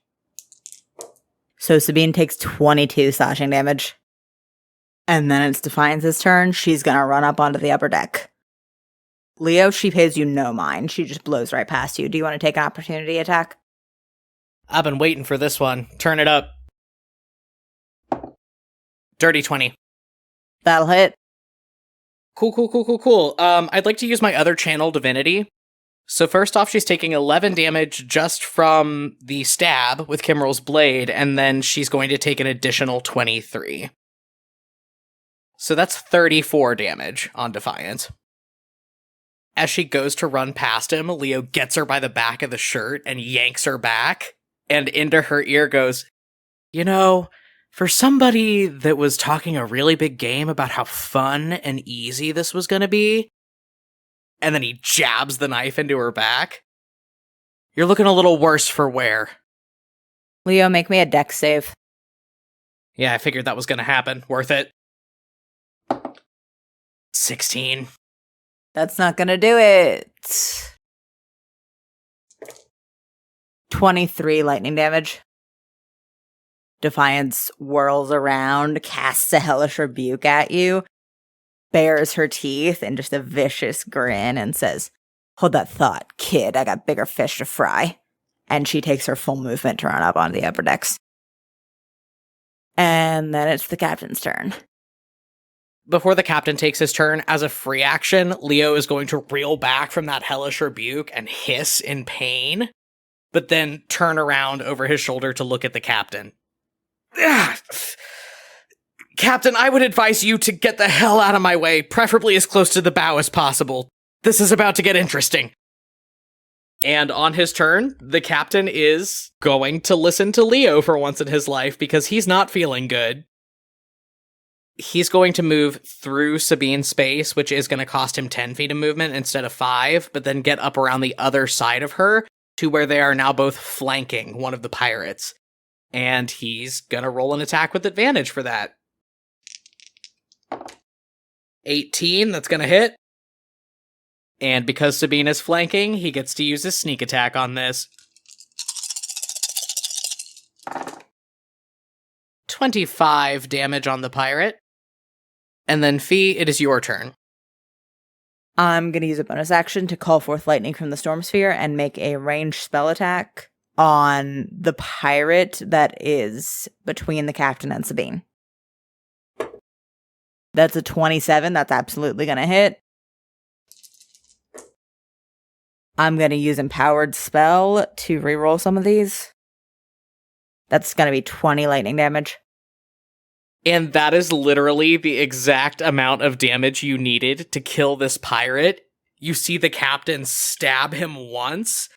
So Sabine takes 22 slashing damage. And then it's Defiance's turn. She's going to run up onto the upper deck. Leo, she pays you no mind. She just blows right past you. Do you want to take an opportunity attack? I've been waiting for this one. Turn it up. Dirty 20. That'll hit. Cool. I'd like to use my other channel, Divinity. So first off, she's taking 11 damage just from the stab with Kimrel's blade, and then she's going to take an additional 23. So that's 34 damage on Defiance. As she goes to run past him, Leo gets her by the back of the shirt and yanks her back, and into her ear goes, "You know, for somebody that was talking a really big game about how fun and easy this was going to be," and then he jabs the knife into her back, "you're looking a little worse for wear." Leo, make me a dex save. Yeah, I figured that was going to happen. Worth it. 16. That's not gonna do it. 23 lightning damage. Defiance whirls around, casts a hellish rebuke at you, bares her teeth in just a vicious grin, and says, "Hold that thought, kid. I got bigger fish to fry." And she takes her full movement to run up onto the upper decks. And then it's the captain's turn. Before the captain takes his turn, as a free action, Leo is going to reel back from that hellish rebuke and hiss in pain, but then turn around over his shoulder to look at the captain. "Captain, I would advise you to get the hell out of my way, preferably as close to the bow as possible. This is about to get interesting." And on his turn, the captain is going to listen to Leo for once in his life because he's not feeling good. He's going to move through Sabine's space, which is going to cost him 10 feet of movement instead of 5, but then get up around the other side of her to where they are now both flanking one of the pirates. And he's going to roll an attack with advantage for that. 18, that's going to hit. And because Sabine is flanking, he gets to use his sneak attack on this. 25 damage on the pirate. And then Fee, it is your turn. I'm going to use a bonus action to call forth lightning from the Storm Sphere and make a ranged spell attack on the pirate that is between the captain and Sabine. That's a 27. That's absolutely going to hit. I'm going to use Empowered Spell to reroll some of these. That's going to be 20 lightning damage. And that is literally the exact amount of damage you needed to kill this pirate. You see the captain stab him once,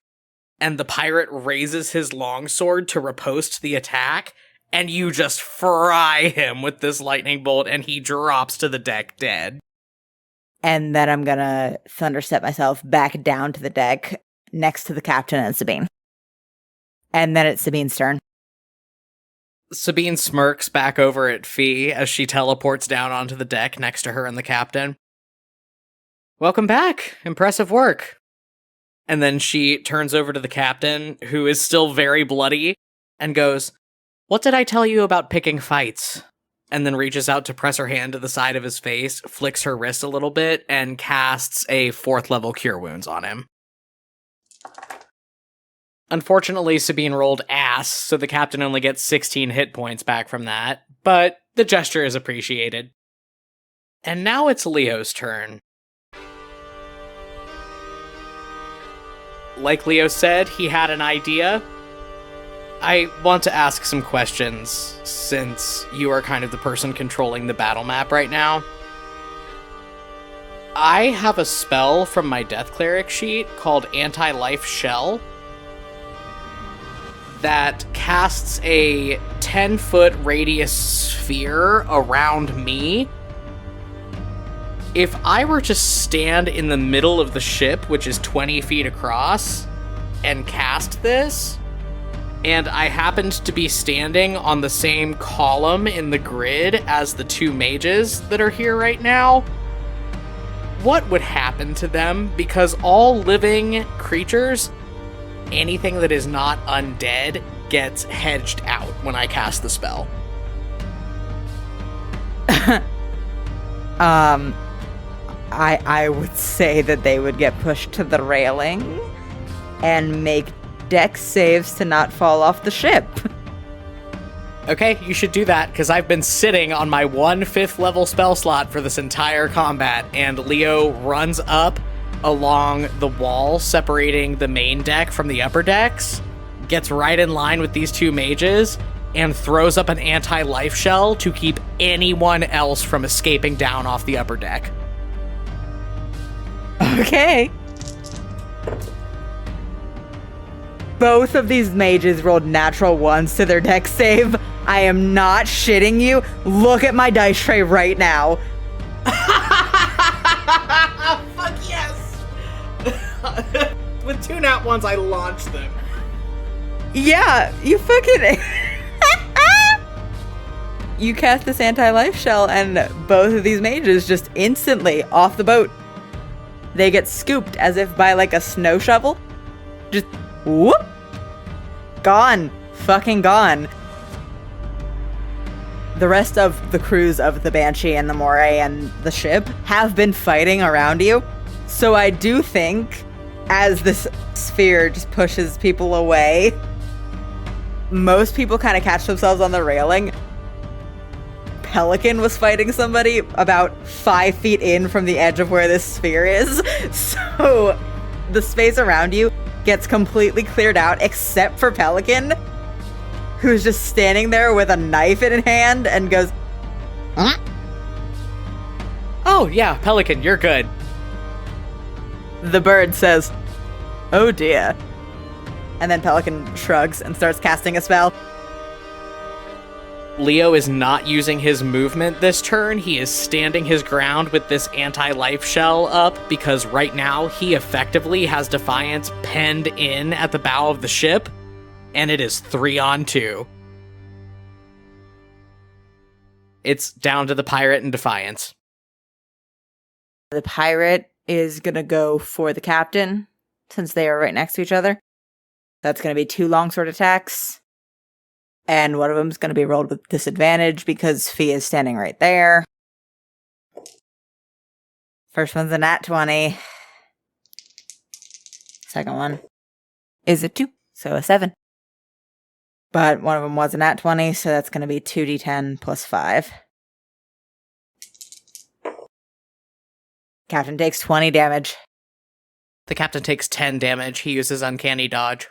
and the pirate raises his longsword to riposte the attack, and you just fry him with this lightning bolt, and he drops to the deck dead. And then I'm gonna thunderstep myself back down to the deck next to the captain and Sabine. And then it's Sabine's turn. Sabine smirks back over at Fee as she teleports down onto the deck next to her and the captain. "Welcome back. Impressive work." And then she turns over to the captain, who is still very bloody, and goes, "What did I tell you about picking fights? and then reaches out to press her hand to the side of his face, flicks her wrist a little bit, and casts a 4th level Cure Wounds on him. Unfortunately, Sabine rolled ass, so the captain only gets 16 hit points back from that, but the gesture is appreciated. And now it's Leo's turn. Like Leo said, he had an idea. I want to ask some questions, since you are kind of the person controlling the battle map right now. I have a spell from my Death Cleric sheet called Anti-Life Shell that casts a 10-foot radius sphere around me. If I were to stand in the middle of the ship, which is 20 feet across, and cast this, and I happened to be standing on the same column in the grid as the 2 mages that are here right now, what would happen to them? Because all living creatures, anything that is not undead, gets hedged out when I cast the spell. I would say that they would get pushed to the railing and make dex saves to not fall off the ship. Okay, you should do that, because I've been sitting on my 1 5th level spell slot for this entire combat, and Leo runs up along the wall separating the main deck from the upper decks, gets right in line with these 2 mages, and throws up an anti-life shell to keep anyone else from escaping down off the upper deck. Okay. Both of these mages rolled natural 1s to their dex save. I am not shitting you. Look at my dice tray right now. Fuck yes! With 2 nat 1s, I launched them. Yeah, you fucking... You cast this anti-life shell, and both of these mages just instantly off the boat. They get scooped as if by like a snow shovel. Just whoop! Gone. Fucking gone. The rest of the crews of the Banshee and the Moray and the ship have been fighting around you. So I do think, as this sphere just pushes people away, most people kind of catch themselves on the railing. Pelican was fighting somebody about 5 feet in from the edge of where this sphere is. So the space around you gets completely cleared out except for Pelican, who's just standing there with a knife in hand and goes, huh? Oh yeah, Pelican, you're good. The bird says, oh dear. And then Pelican shrugs and starts casting a spell. Leo is not using his movement this turn. He is standing his ground with this anti-life shell up because right now he effectively has Defiance penned in at the bow of the ship, and it is 3-on-2. It's down to the pirate and Defiance. The pirate is going to go for the captain since they are right next to each other. That's going to be 2 longsword attacks. And one of them is going to be rolled with disadvantage because Fee is standing right there. First one's a nat 20. Second one is a 2, so a 7. But one of them was a nat 20, so that's going to be 2d10 plus 5. Captain takes 20 damage. The captain takes 10 damage. He uses Uncanny Dodge.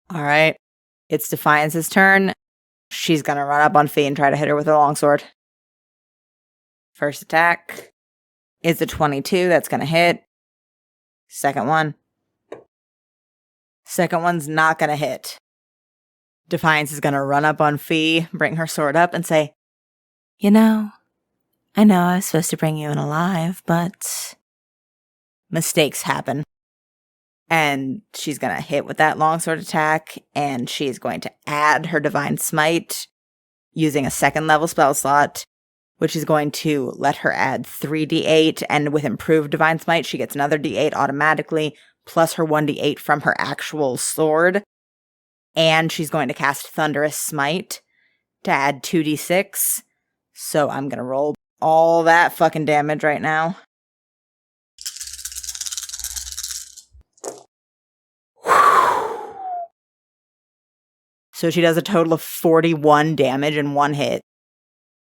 All right. It's Defiance's turn. She's going to run up on Fee and try to hit her with her longsword. First attack is a 22. That's going to hit. Second one. Second one's not going to hit. Defiance is going to run up on Fee, bring her sword up, and say, you know, I know I was supposed to bring you in alive, but mistakes happen. And she's going to hit with that longsword attack, and she's going to add her Divine Smite using a 2nd level spell slot, which is going to let her add 3d8, and with improved Divine Smite, she gets another d8 automatically, plus her 1d8 from her actual sword. And she's going to cast Thunderous Smite to add 2d6. So I'm gonna roll all that fucking damage right now. So she does a total of 41 damage in one hit.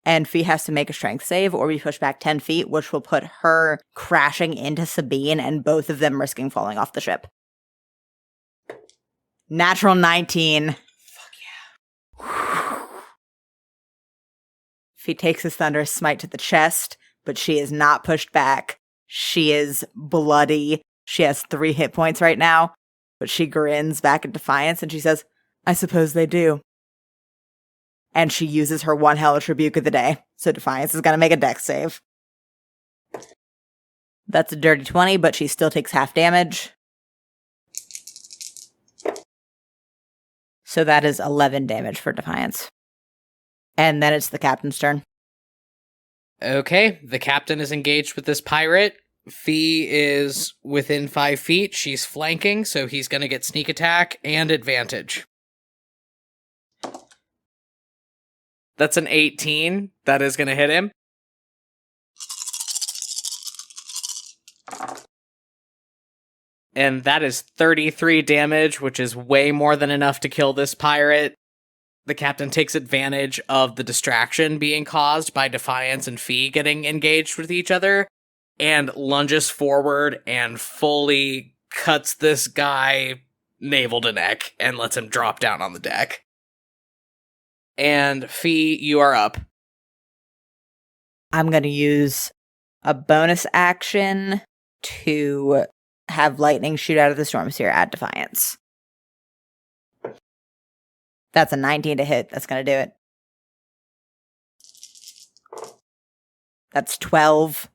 And Fee has to make a strength save or be pushed back 10 feet, which will put her crashing into Sabine and both of them risking falling off the ship. Natural 19. Fuck yeah. Fee takes his thunderous smite to the chest, but she is not pushed back. She is bloody. She has 3 hit points right now, but she grins back at Defiance and she says, I suppose they do. And she uses her one hellish rebuke of the day. So Defiance is going to make a dex save. That's a dirty 20, but she still takes half damage. So that is 11 damage for Defiance. And then it's the captain's turn. Okay, the captain is engaged with this pirate. Fee is within 5 feet. She's flanking, so he's going to get sneak attack and advantage. That's an 18. That is going to hit him. And that is 33 damage, which is way more than enough to kill this pirate. The captain takes advantage of the distraction being caused by Defiance and Fee getting engaged with each other and lunges forward and fully cuts this guy navel to neck and lets him drop down on the deck. And Fee, you are up. I'm going to use a bonus action to have lightning shoot out of the storm sphere at Defiance. That's a 19 to hit. That's going to do it. That's 12.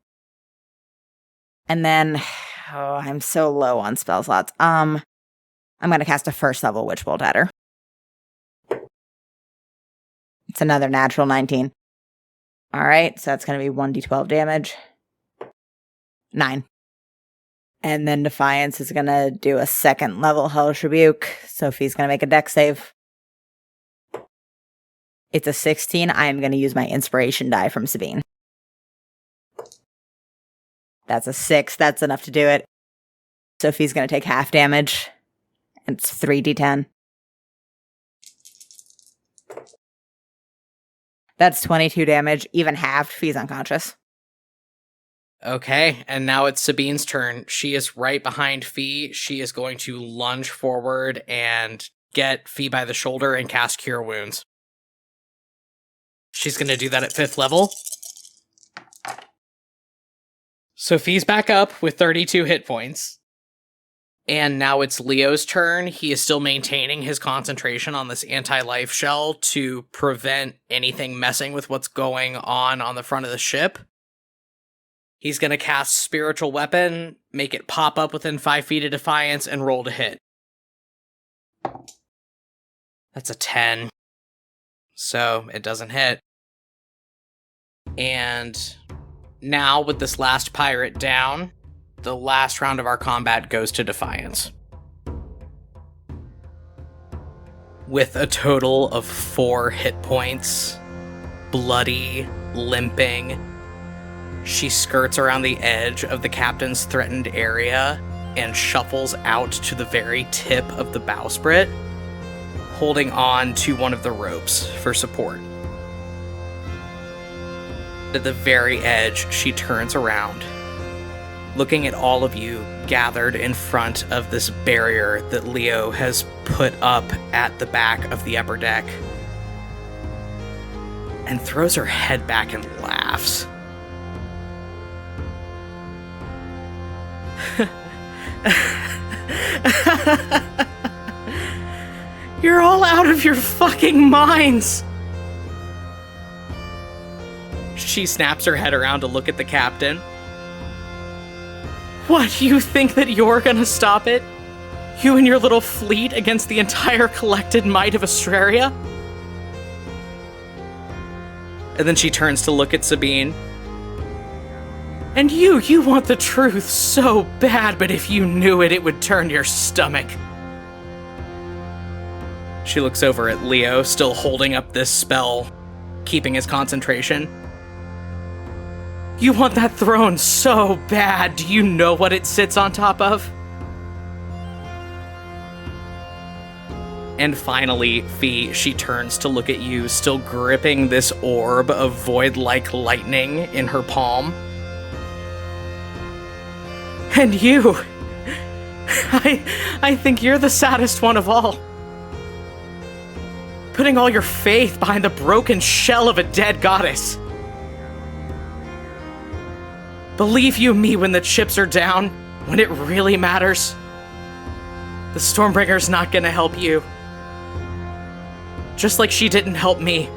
And then, I'm so low on spell slots. I'm going to cast a first level Witch Bolt at her. It's another natural 19. All right, so that's going to be 1d12 damage. 9. And then Defiance is going to do a second level Hellish Rebuke. Sophie's going to make a dex save. It's a 16. I am going to use my inspiration die from Sabine. That's a 6. That's enough to do it. Sophie's going to take half damage. It's 3d10. That's 22 damage, even halved. Fee's unconscious. Okay, and now it's Sabine's turn. She is right behind Fee. She is going to lunge forward and get Fee by the shoulder and cast Cure Wounds. She's going to do that at 5th level. So Fee's back up with 32 hit points. And now it's Leo's turn. He is still maintaining his concentration on this anti-life shell to prevent anything messing with what's going on the front of the ship. He's going to cast Spiritual Weapon, make it pop up within 5 feet of Defiance, and roll to hit. That's a 10. So it doesn't hit. And now with this last pirate down, the last round of our combat goes to Defiance. With a total of 4 hit points, bloody, limping, she skirts around the edge of the captain's threatened area and shuffles out to the very tip of the bowsprit, holding on to one of the ropes for support. At the very edge, she turns around, looking at all of you gathered in front of this barrier that Leo has put up at the back of the upper deck, and throws her head back and laughs. You're all out of your fucking minds! She snaps her head around to look at the captain. What, you think that you're gonna stop it? You and your little fleet against the entire collected might of Astraria? And then she turns to look at Sabine. And you want the truth so bad, but if you knew it, it would turn your stomach. She looks over at Leo, still holding up this spell, keeping his concentration. You want that throne so bad. Do you know what it sits on top of? And finally, Fee, she turns to look at you, still gripping this orb of void-like lightning in her palm. And you! I think you're the saddest one of all. Putting all your faith behind the broken shell of a dead goddess. Believe you me when the chips are down, when it really matters. The Stormbringer's not gonna help you. Just like she didn't help me.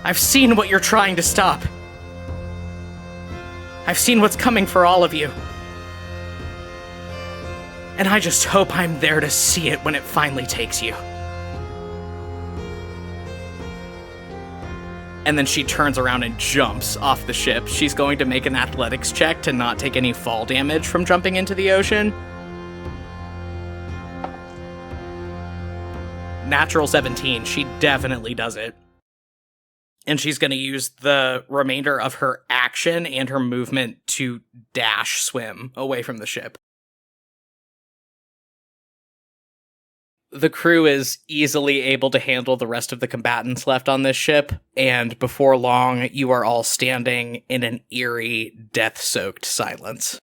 I've seen what you're trying to stop. I've seen what's coming for all of you. And I just hope I'm there to see it when it finally takes you. And then she turns around and jumps off the ship. She's going to make an athletics check to not take any fall damage from jumping into the ocean. Natural 17, she definitely does it. And she's going to use the remainder of her action and her movement to dash swim away from the ship. The crew is easily able to handle the rest of the combatants left on this ship, and before long, you are all standing in an eerie, death-soaked silence.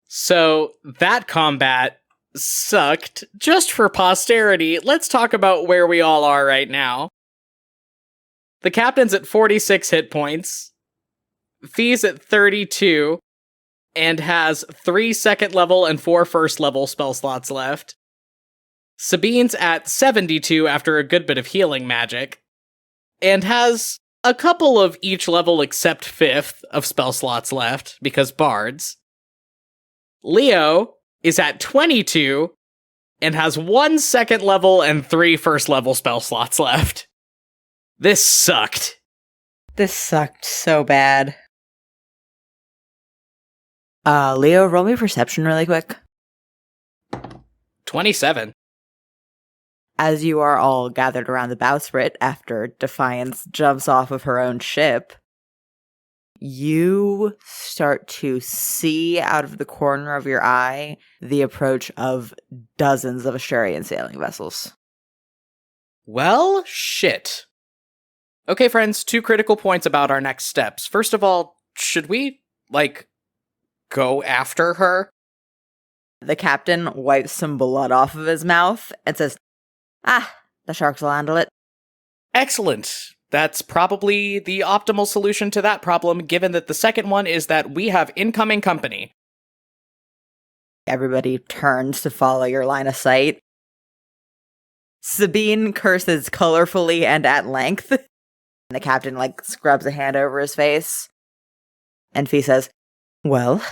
So, that combat sucked. Just for posterity, let's talk about where we all are right now. The captain's at 46 hit points. Fee's at 32, and has 3 second level and 4 first level spell slots left. Sabine's at 72 after a good bit of healing magic, and has a couple of each level except 5th of spell slots left, because bards. Leo is at 22, and has 1 second level and 3 first level spell slots left. This sucked. This sucked so bad. Leo, roll me perception really quick. 27. As you are all gathered around the bowsprit after Defiance jumps off of her own ship, you start to see out of the corner of your eye the approach of dozens of Asturian sailing vessels. Well, shit. Okay, friends, 2 critical points about our next steps. First of all, should we, go after her? The captain wipes some blood off of his mouth and says, the sharks will handle it. Excellent. That's probably the optimal solution to that problem, given that the second one is that we have incoming company. Everybody turns to follow your line of sight. Sabine curses colorfully and at length. The captain, scrubs a hand over his face. And Fee says, well,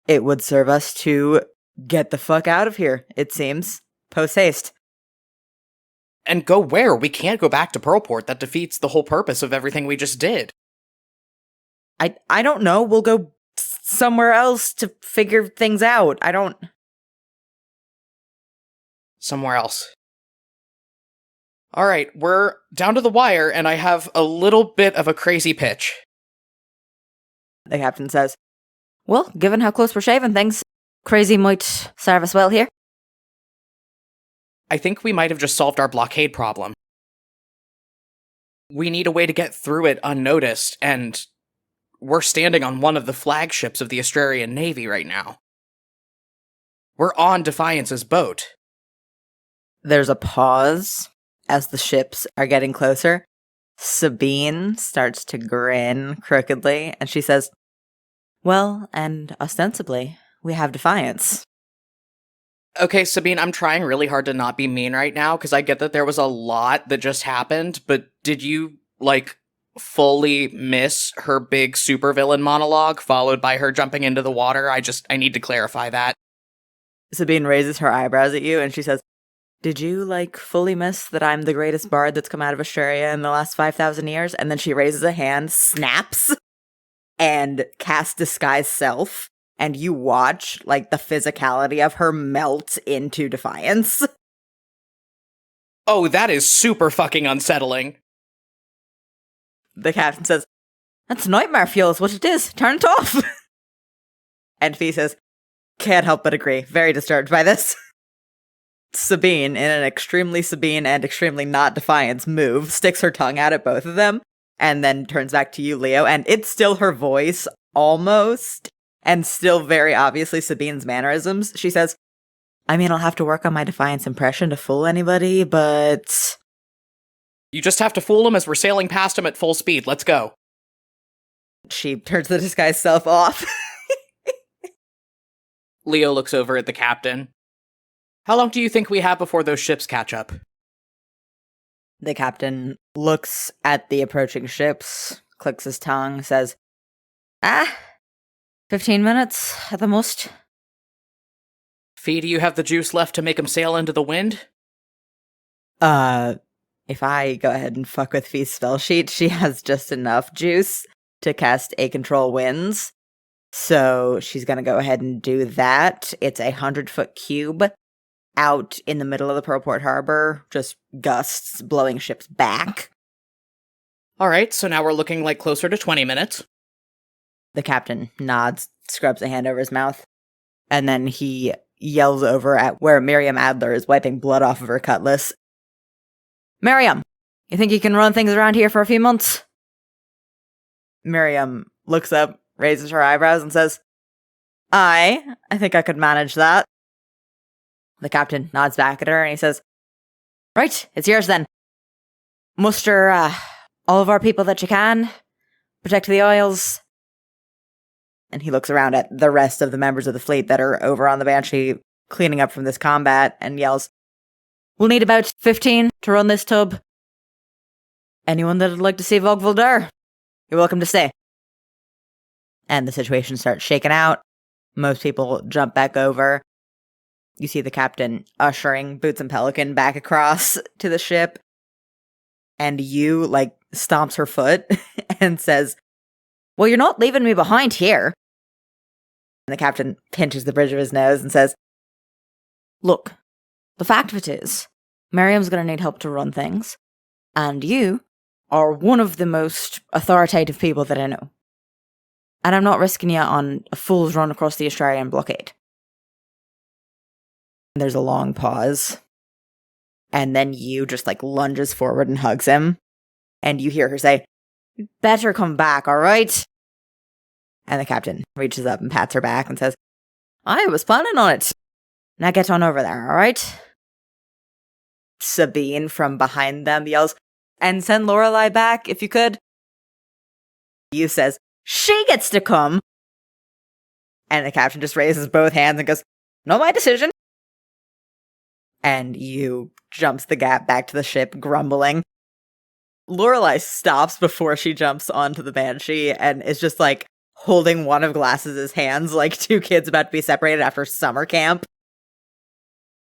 it would serve us to get the fuck out of here, it seems. Post haste. And go where? We can't go back to Pearlport. That defeats the whole purpose of everything we just did. I don't know. We'll go somewhere else to figure things out. Somewhere else. Alright, we're down to the wire, and I have a little bit of a crazy pitch. The captain says, well, given how close we're shaving things, crazy might serve us well here. I think we might have just solved our blockade problem. We need a way to get through it unnoticed, and we're standing on one of the flagships of the Australian Navy right now. We're on Defiance's boat. There's a pause as the ships are getting closer. Sabine starts to grin crookedly, and she says, well, and ostensibly, we have Defiance. Okay, Sabine, I'm trying really hard to not be mean right now, because I get that there was a lot that just happened, but did you, fully miss her big supervillain monologue, followed by her jumping into the water? I need to clarify that. Sabine raises her eyebrows at you, and she says, did you, fully miss that I'm the greatest bard that's come out of Australia in the last 5,000 years? And then she raises a hand, snaps, and casts Disguise Self, and you watch, like, the physicality of her melt into Defiance. Oh, that is super fucking unsettling. The captain says, "That's nightmare fuel is what it is. Turn it off." And Fee says, "Can't help but agree. Very disturbed by this." Sabine, in an extremely Sabine and extremely not Defiance move, sticks her tongue out at both of them, and then turns back to you, Leo, and it's still her voice, almost, and still very obviously Sabine's mannerisms. She says, "I mean, I'll have to work on my Defiance impression to fool anybody, but..." You just have to fool him as we're sailing past him at full speed. Let's go. She turns the disguise self off. Leo looks over at the captain. How long do you think we have before those ships catch up? The captain looks at the approaching ships, clicks his tongue, says, 15 minutes at the most. Fee, do you have the juice left to make him sail into the wind? If I go ahead and fuck with Fee's spell sheet, she has just enough juice to cast a control winds. So she's gonna go ahead and do that. It's a 100-foot cube out in the middle of the Pearlport harbor, just gusts blowing ships back. Alright, so now we're looking like closer to 20 minutes. The captain nods, scrubs a hand over his mouth, and then he yells over at where Miriam Adler is wiping blood off of her cutlass. "Miriam, you think you can run things around here for a few months?" Miriam looks up, raises her eyebrows, and says, I think I could manage that." The captain nods back at her, and he says, "Right, it's yours then. Muster all of our people that you can. Protect the oils." And he looks around at the rest of the members of the fleet that are over on the Banshee, cleaning up from this combat, and yells, "We'll need about 15 to run this tub. Anyone that'd like to see Vogvaldar, you're welcome to stay." And the situation starts shaking out. Most people jump back over. You see the captain ushering Boots and Pelican back across to the ship. And you, stomps her foot and says, "Well, you're not leaving me behind here." And the captain pinches the bridge of his nose and says, "Look, the fact of it is, Miriam's going to need help to run things. And you are one of the most authoritative people that I know. And I'm not risking you on a fool's run across the Australian blockade." There's a long pause. And then you just lunges forward and hugs him. And you hear her say, "You better come back, all right?" And the captain reaches up and pats her back and says, "I was planning on it. Now get on over there, all right?" Sabine from behind them yells, "And send Lorelei back if you could." You says, "She gets to come." And the captain just raises both hands and goes, "Not my decision." And you jumps the gap back to the ship, grumbling. Lorelei stops before she jumps onto the Banshee and is just holding one of Glass's hands like two kids about to be separated after summer camp.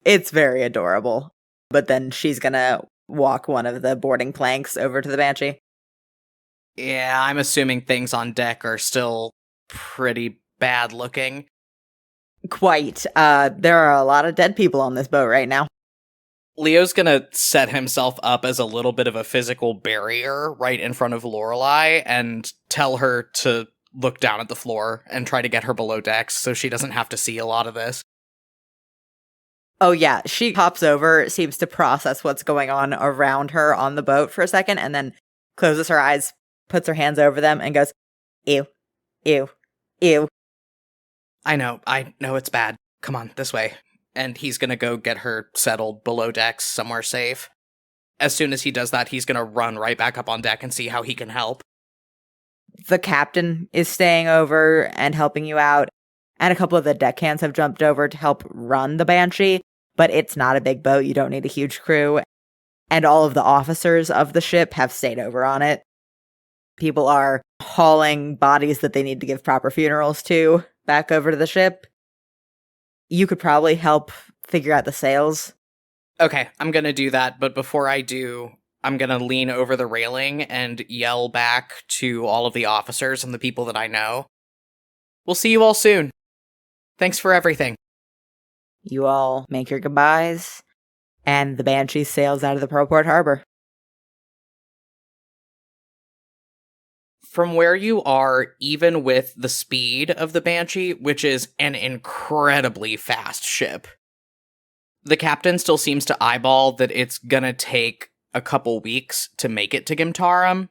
It's very adorable. But then she's gonna walk one of the boarding planks over to the Banshee. Yeah, I'm assuming things on deck are still pretty bad looking. Quite. There are a lot of dead people on this boat right now. Leo's gonna set himself up as a little bit of a physical barrier right in front of Lorelei and tell her to look down at the floor and try to get her below decks so she doesn't have to see a lot of this. Oh yeah, she hops over, seems to process what's going on around her on the boat for a second, and then closes her eyes, puts her hands over them, and goes, "Ew, ew, ew." I know it's bad. Come on, this way. And he's gonna go get her settled below decks somewhere safe. As soon as he does that, he's gonna run right back up on deck and see how he can help. The captain is staying over and helping you out, and a couple of the deckhands have jumped over to help run the Banshee, but it's not a big boat, you don't need a huge crew, and all of the officers of the ship have stayed over on it. People are hauling bodies that they need to give proper funerals to back over to the ship. You could probably help figure out the sails. Okay, I'm gonna do that, but before I do, I'm gonna lean over the railing and yell back to all of the officers and the people that I know. We'll see you all soon. Thanks for everything. You all make your goodbyes, and the Banshee sails out of the Pearlport harbor. From where you are, even with the speed of the Banshee, which is an incredibly fast ship, the captain still seems to eyeball that it's gonna take a couple weeks to make it to Gimtarum.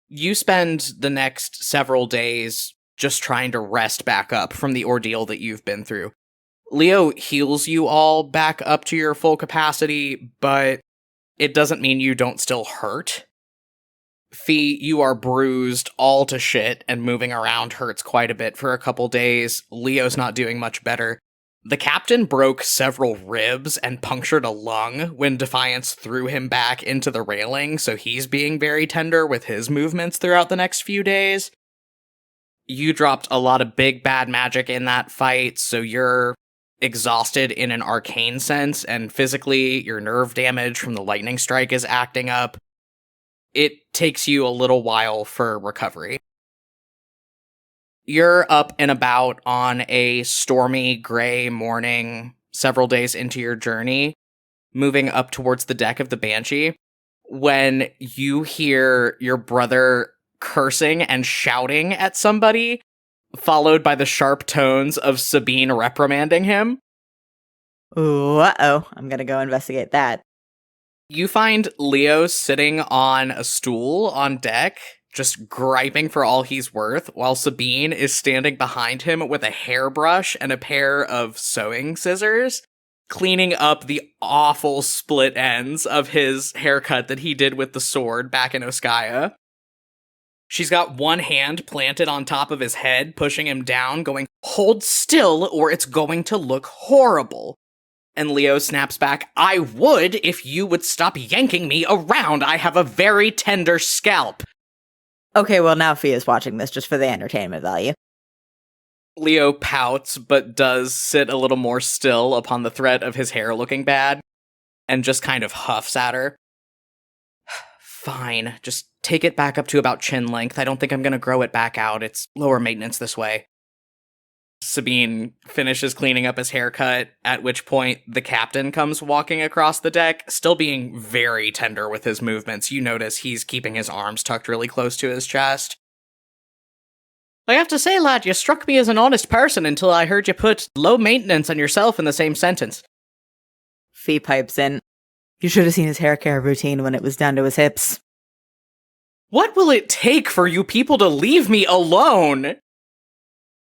You spend the next several days just trying to rest back up from the ordeal that you've been through. Leo heals you all back up to your full capacity, but it doesn't mean you don't still hurt. Fee, you are bruised all to shit, and moving around hurts quite a bit for a couple days. Leo's not doing much better. The captain broke several ribs and punctured a lung when Defiance threw him back into the railing, so he's being very tender with his movements throughout the next few days. You dropped a lot of big bad magic in that fight, so you're exhausted in an arcane sense, and physically, your nerve damage from the lightning strike is acting up. It takes you a little while for recovery. You're up and about on a stormy gray morning, several days into your journey, moving up towards the deck of the Banshee, when you hear your brother cursing and shouting at somebody, followed by the sharp tones of Sabine reprimanding him. Ooh, uh-oh. I'm gonna go investigate that. You find Leo sitting on a stool on deck, just griping for all he's worth, while Sabine is standing behind him with a hairbrush and a pair of sewing scissors, cleaning up the awful split ends of his haircut that he did with the sword back in Oskaya. She's got one hand planted on top of his head, pushing him down, going, "Hold still, or it's going to look horrible." And Leo snaps back, "I would if you would stop yanking me around. I have a very tender scalp." Okay, well now Fia's watching this just for the entertainment value. Leo pouts, but does sit a little more still upon the threat of his hair looking bad, and just kind of huffs at her. "Fine, just take it back up to about chin length. I don't think I'm gonna grow it back out. It's lower maintenance this way." Sabine finishes cleaning up his haircut, at which point the captain comes walking across the deck, still being very tender with his movements. You notice he's keeping his arms tucked really close to his chest. "I have to say, lad, you struck me as an honest person until I heard you put low maintenance and yourself in the same sentence." Fee pipes in. "You should have seen his hair care routine when it was down to his hips." "What will it take for you people to leave me alone?"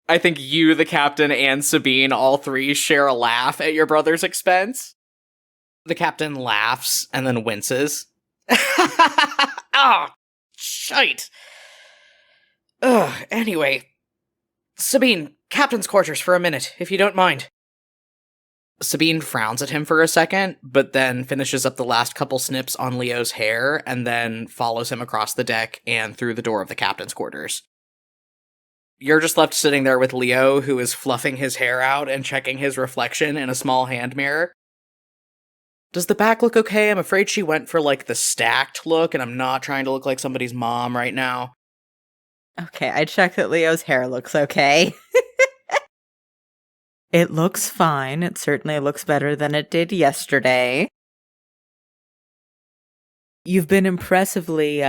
I think you, the captain, and Sabine, all three, share a laugh at your brother's expense. The captain laughs and then winces. "Ah, shite. Ugh, anyway. Sabine, captain's quarters for a minute, if you don't mind." Sabine frowns at him for a second, but then finishes up the last couple snips on Leo's hair, and then follows him across the deck and through the door of the captain's quarters. You're just left sitting there with Leo, who is fluffing his hair out and checking his reflection in a small hand mirror. "Does the back look okay? I'm afraid she went for, the stacked look, and I'm not trying to look like somebody's mom right now." Okay, I checked that Leo's hair looks okay. It looks fine. It certainly looks better than it did yesterday. You've been impressively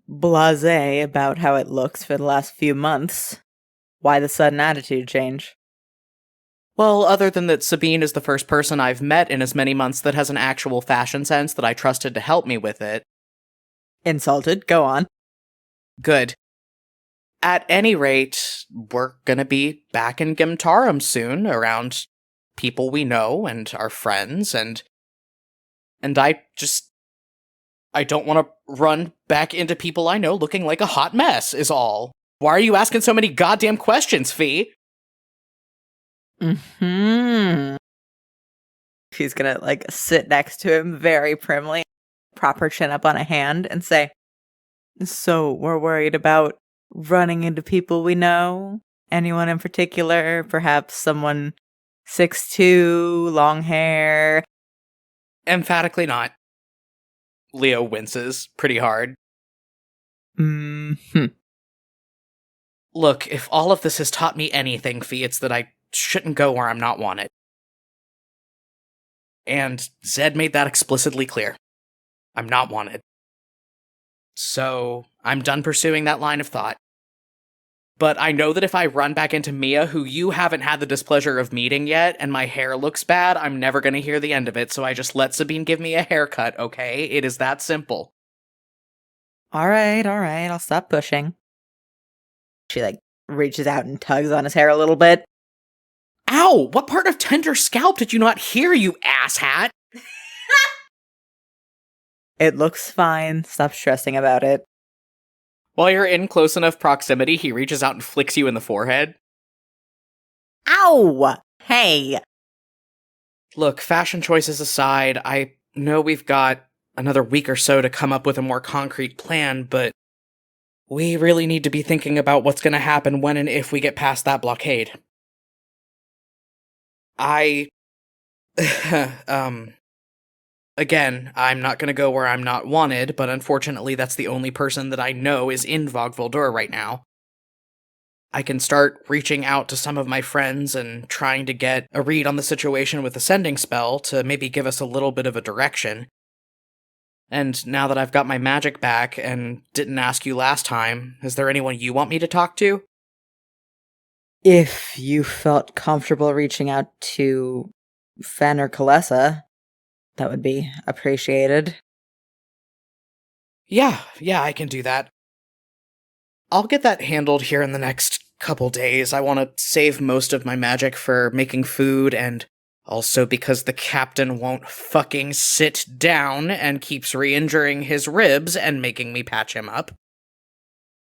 blasé about how it looks for the last few months. Why the sudden attitude change? Well, other than that Sabine is the first person I've met in as many months that has an actual fashion sense that I trusted to help me with it. Insulted. Go on. Good. At any rate, we're gonna be back in Gimtarum soon, around people we know and our friends, and I don't want to run back into people I know looking like a hot mess, is all. Why are you asking so many goddamn questions, Fee? She's gonna, sit next to him very primly, prop her chin up on a hand, and say, "So, we're worried about running into people we know? Anyone in particular? Perhaps someone 6'2", long hair?" Emphatically not. Leo winces pretty hard. Look, if all of this has taught me anything, Fee, it's that I shouldn't go where I'm not wanted. And Zed made that explicitly clear. I'm not wanted. So, I'm done pursuing that line of thought. But I know that if I run back into Mia, who you haven't had the displeasure of meeting yet, and my hair looks bad, I'm never going to hear the end of it, so I just let Sabine give me a haircut, okay? It is that simple. Alright, I'll stop pushing. She, reaches out and tugs on his hair a little bit. Ow! What part of tender scalp did you not hear, you asshat? It looks fine. Stop stressing about it. While you're in close enough proximity, he reaches out and flicks you in the forehead. Ow! Hey! Look, fashion choices aside, I know we've got another week or so to come up with a more concrete plan, but we really need to be thinking about what's going to happen when and if we get past that blockade. Again, I'm not going to go where I'm not wanted, but unfortunately that's the only person that I know is in Vogvoldur right now. I can start reaching out to some of my friends and trying to get a read on the situation with the sending spell to maybe give us a little bit of a direction. And now that I've got my magic back and didn't ask you last time, is there anyone you want me to talk to? If you felt comfortable reaching out to Fen or Kalessa, that would be appreciated. Yeah, I can do that. I'll get that handled here in the next couple days. I want to save most of my magic for making food, and also because the captain won't fucking sit down and keeps re-injuring his ribs and making me patch him up.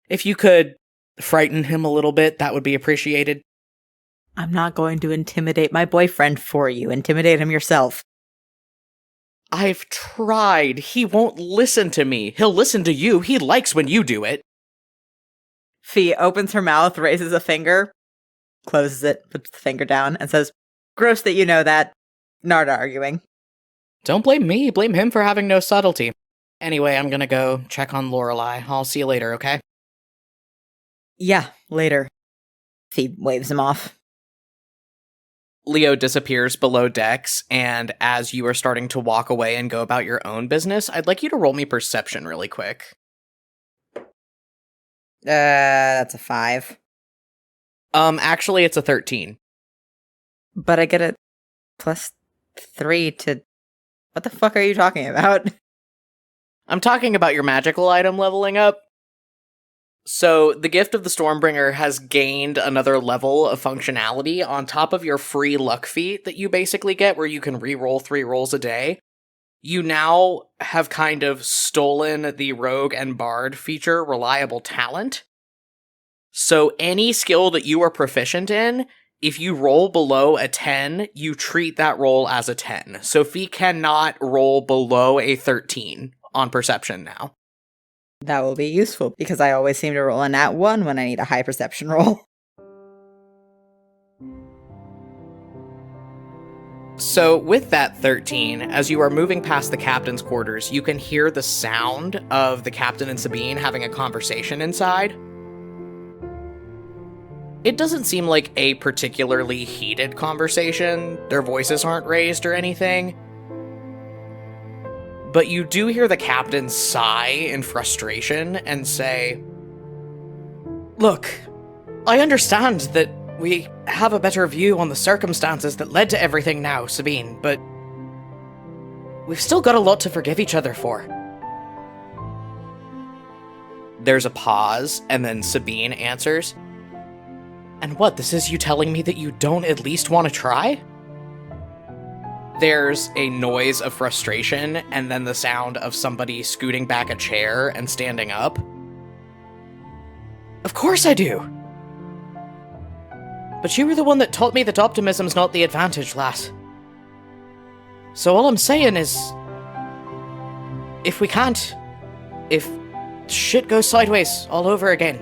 If you could frighten him a little bit, that would be appreciated. I'm not going to intimidate my boyfriend for you. Intimidate him yourself. I've tried. He won't listen to me. He'll listen to you. He likes when you do it. Fee opens her mouth, raises a finger, closes it, puts the finger down, and says, "Gross that you know that." Not arguing. Don't blame me. Blame him for having no subtlety. Anyway, I'm gonna go check on Lorelei. I'll see you later, okay? Yeah, later. Fee waves him off. Leo disappears below decks, and as you are starting to walk away and go about your own business, I'd like you to roll me perception really quick. That's a 5. Actually, it's a 13. But I get a +3 to... What the fuck are you talking about? I'm talking about your magical item leveling up. So, the Gift of the Stormbringer has gained another level of functionality on top of your free luck feat that you basically get, where you can re-roll 3 rolls a day. You now have kind of stolen the Rogue and Bard feature Reliable Talent. So, any skill that you are proficient in, if you roll below a 10, you treat that roll as a 10. So, Fee cannot roll below a 13 on perception now. That will be useful, because I always seem to roll a nat 1 when I need a high perception roll. So, with that 13, as you are moving past the captain's quarters, you can hear the sound of the captain and Sabine having a conversation inside. It doesn't seem like a particularly heated conversation. Their voices aren't raised or anything. But you do hear the captain sigh in frustration and say, "Look, I understand that we have a better view on the circumstances that led to everything now, Sabine, but we've still got a lot to forgive each other for." There's a pause, and then Sabine answers, "And what, this is you telling me that you don't at least want to try?" There's a noise of frustration, and then the sound of somebody scooting back a chair and standing up. "Of course I do! But you were the one that taught me that optimism's not the advantage, lass. So all I'm saying is, if shit goes sideways all over again,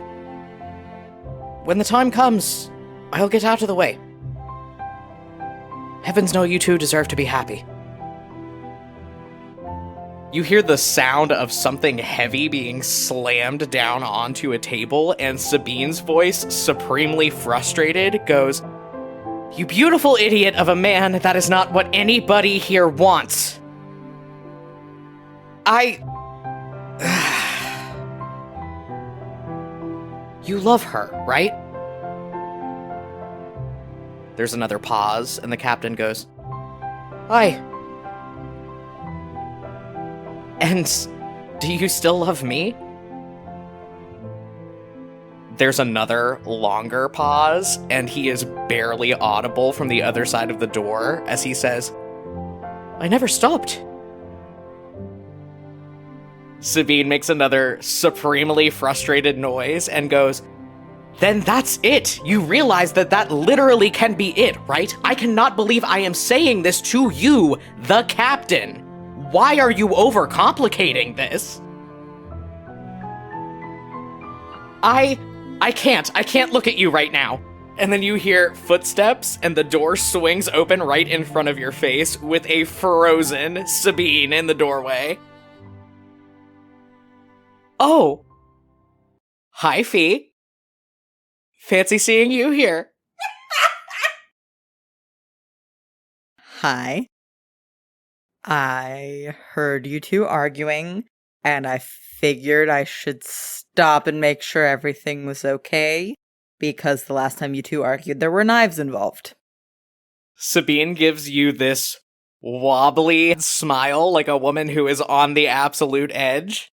when the time comes, I'll get out of the way. Heavens know you two deserve to be happy." You hear the sound of something heavy being slammed down onto a table, and Sabine's voice, supremely frustrated, goes, You beautiful idiot of a man, that is not what anybody here wants. You love her, right? There's another pause, and the captain goes, "Aye. And do you still love me?" There's another longer pause, and he is barely audible from the other side of the door as he says, "I never stopped." Sabine makes another supremely frustrated noise and goes, "Then that's it! You realize that literally can be it, right? I cannot believe I am saying this to you, the captain! Why are you overcomplicating this?" I can't look at you right now. And then you hear footsteps, and the door swings open right in front of your face with a frozen Sabine in the doorway. "Oh. Hi, Fee. Fancy seeing you here." Hi. I heard you two arguing, and I figured I should stop and make sure everything was okay, because the last time you two argued, there were knives involved. Sabine gives you this wobbly smile like a woman who is on the absolute edge.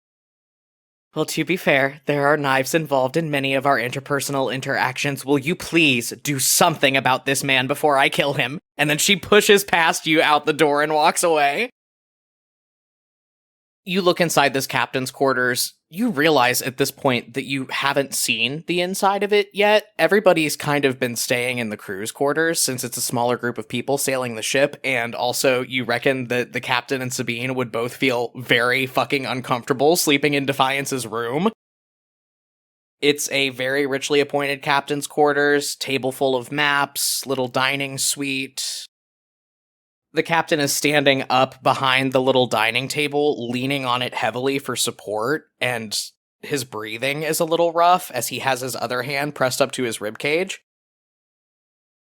"Well, to be fair, there are knives involved in many of our interpersonal interactions. Will you please do something about this man before I kill him?" And then she pushes past you out the door and walks away. You look inside this captain's quarters. You realize at this point that you haven't seen the inside of it yet. Everybody's kind of been staying in the crew's quarters since it's a smaller group of people sailing the ship, and also you reckon that the captain and Sabine would both feel very fucking uncomfortable sleeping in Defiance's room. It's a very richly appointed captain's quarters, table full of maps, little dining suite. The captain is standing up behind the little dining table, leaning on it heavily for support, and his breathing is a little rough as he has his other hand pressed up to his ribcage.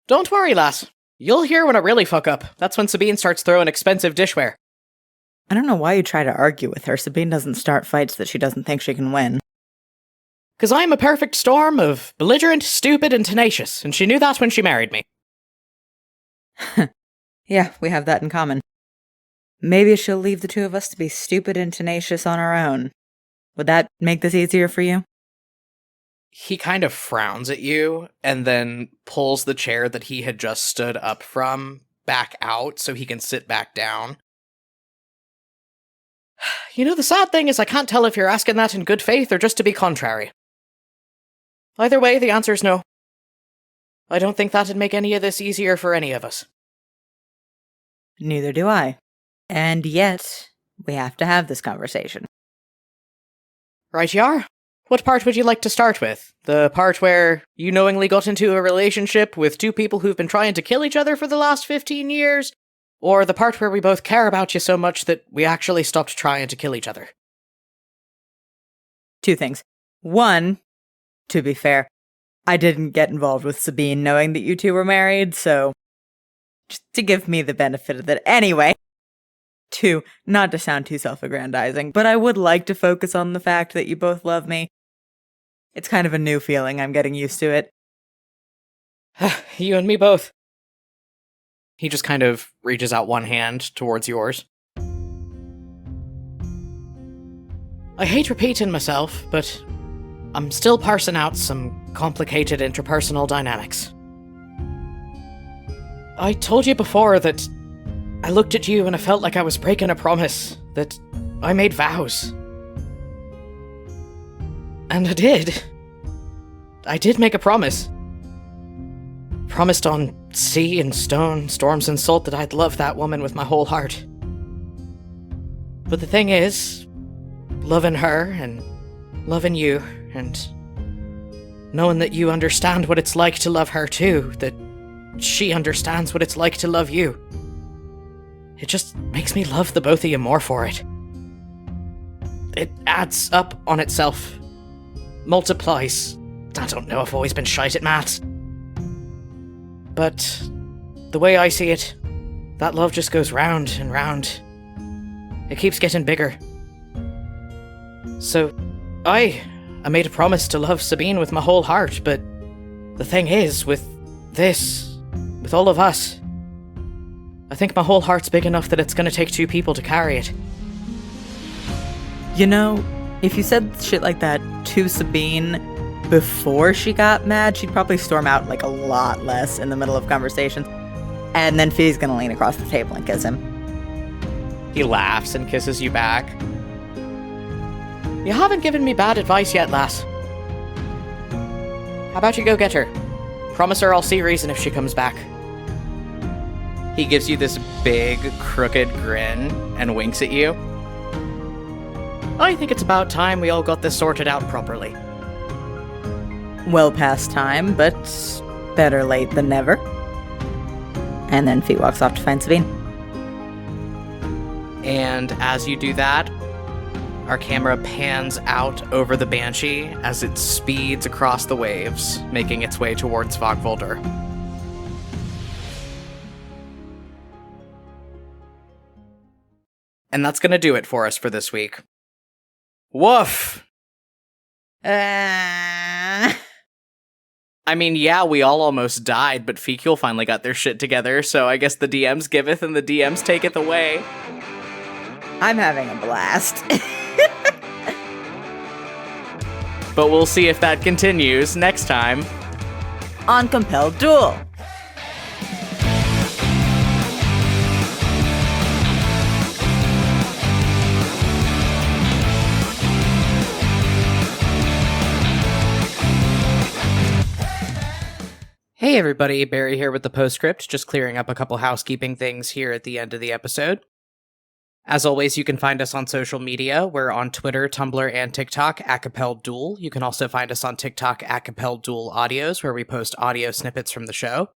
"Don't worry, lass. You'll hear when I really fuck up. That's when Sabine starts throwing expensive dishware." I don't know why you try to argue with her. Sabine doesn't start fights that she doesn't think she can win. "'Cause I'm a perfect storm of belligerent, stupid, and tenacious, and she knew that when she married me." Yeah, we have that in common. Maybe she'll leave the two of us to be stupid and tenacious on our own. Would that make this easier for you? He kind of frowns at you, and then pulls the chair that he had just stood up from back out so he can sit back down. "You know, the sad thing is I can't tell if you're asking that in good faith or just to be contrary. Either way, the answer's no. I don't think that'd make any of this easier for any of us." Neither do I. And yet, we have to have this conversation. "Right you are. What part would you like to start with? The part where you knowingly got into a relationship with two people who've been trying to kill each other for the last 15 years? Or the part where we both care about you so much that we actually stopped trying to kill each other?" Two things. One, to be fair, I didn't get involved with Sabine knowing that you two were married, so just to give me the benefit of that. Anyway. Two, not to sound too self-aggrandizing, but I would like to focus on the fact that you both love me. It's kind of a new feeling. I'm getting used to it. "You and me both." He just kind of reaches out one hand towards yours. "I hate repeating myself, but I'm still parsing out some complicated interpersonal dynamics. I told you before that I looked at you and I felt like I was breaking a promise, that I made vows. And I did. I did make a promise. Promised on sea and stone, storms and salt that I'd love that woman with my whole heart. But the thing is, loving her and loving you and knowing that you understand what it's like to love her too, that she understands what it's like to love you. It just makes me love the both of you more for it. It adds up on itself. Multiplies. I don't know, I've always been shite at maths. But the way I see it, that love just goes round and round. It keeps getting bigger. So, I made a promise to love Sabine with my whole heart, but the thing is, with all of us, I think my whole heart's big enough that it's gonna take 2 people to carry it. You know, if you said shit like that to Sabine before she got mad, she'd probably storm out like a lot less in the middle of conversations. And then Fee's gonna lean across the table and kiss him. He laughs and kisses you back. You haven't given me bad advice yet, lass. How about you go get her? Promise her I'll see reason if she comes back. He gives you this big, crooked grin and winks at you. I think it's about time we all got this sorted out properly. Well past time, but better late than never. And then Fee walks off to find Sabine. And as you do that, our camera pans out over the Banshee as it speeds across the waves, making its way towards Vogvolder. And that's going to do it for us for this week. Woof! I mean, yeah, we all almost died, but Fekul finally got their shit together, so I guess the DMs giveth and the DMs taketh away. I'm having a blast. But we'll see if that continues next time on Compelled Duel. Hey everybody, Barry here with the postscript, just clearing up a couple housekeeping things here at the end of the episode. As always, you can find us on social media. We're on Twitter, Tumblr, and TikTok at Compelled Duel. You can also find us on TikTok at Compelled Duel Audios, where we post audio snippets from the show.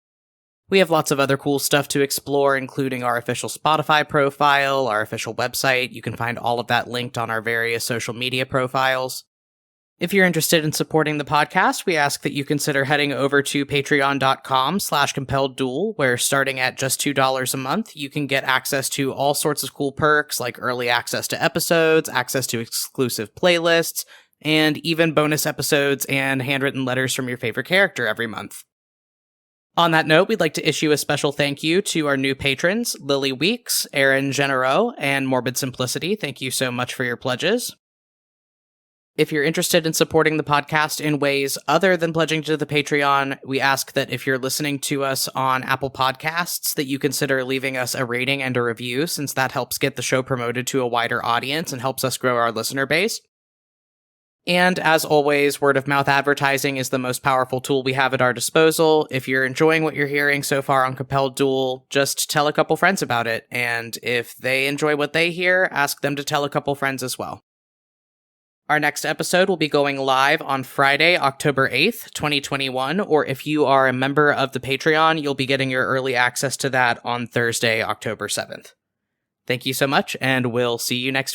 We have lots of other cool stuff to explore, including our official Spotify profile, our official website. You can find all of that linked on our various social media profiles. If you're interested in supporting the podcast, we ask that you consider heading over to patreon.com/compelledduel, where starting at just $2 a month, you can get access to all sorts of cool perks like early access to episodes, access to exclusive playlists, and even bonus episodes and handwritten letters from your favorite character every month. On that note, we'd like to issue a special thank you to our new patrons, Lily Weeks, Aaron Genero, and Morbid Simplicity. Thank you so much for your pledges. If you're interested in supporting the podcast in ways other than pledging to the Patreon, we ask that if you're listening to us on Apple Podcasts, that you consider leaving us a rating and a review, since that helps get the show promoted to a wider audience and helps us grow our listener base. And as always, word-of-mouth advertising is the most powerful tool we have at our disposal. If you're enjoying what you're hearing so far on Compelled Duel, just tell a couple friends about it. And if they enjoy what they hear, ask them to tell a couple friends as well. Our next episode will be going live on Friday, October 8th, 2021, or if you are a member of the Patreon, you'll be getting your early access to that on Thursday, October 7th. Thank you so much, and we'll see you next week.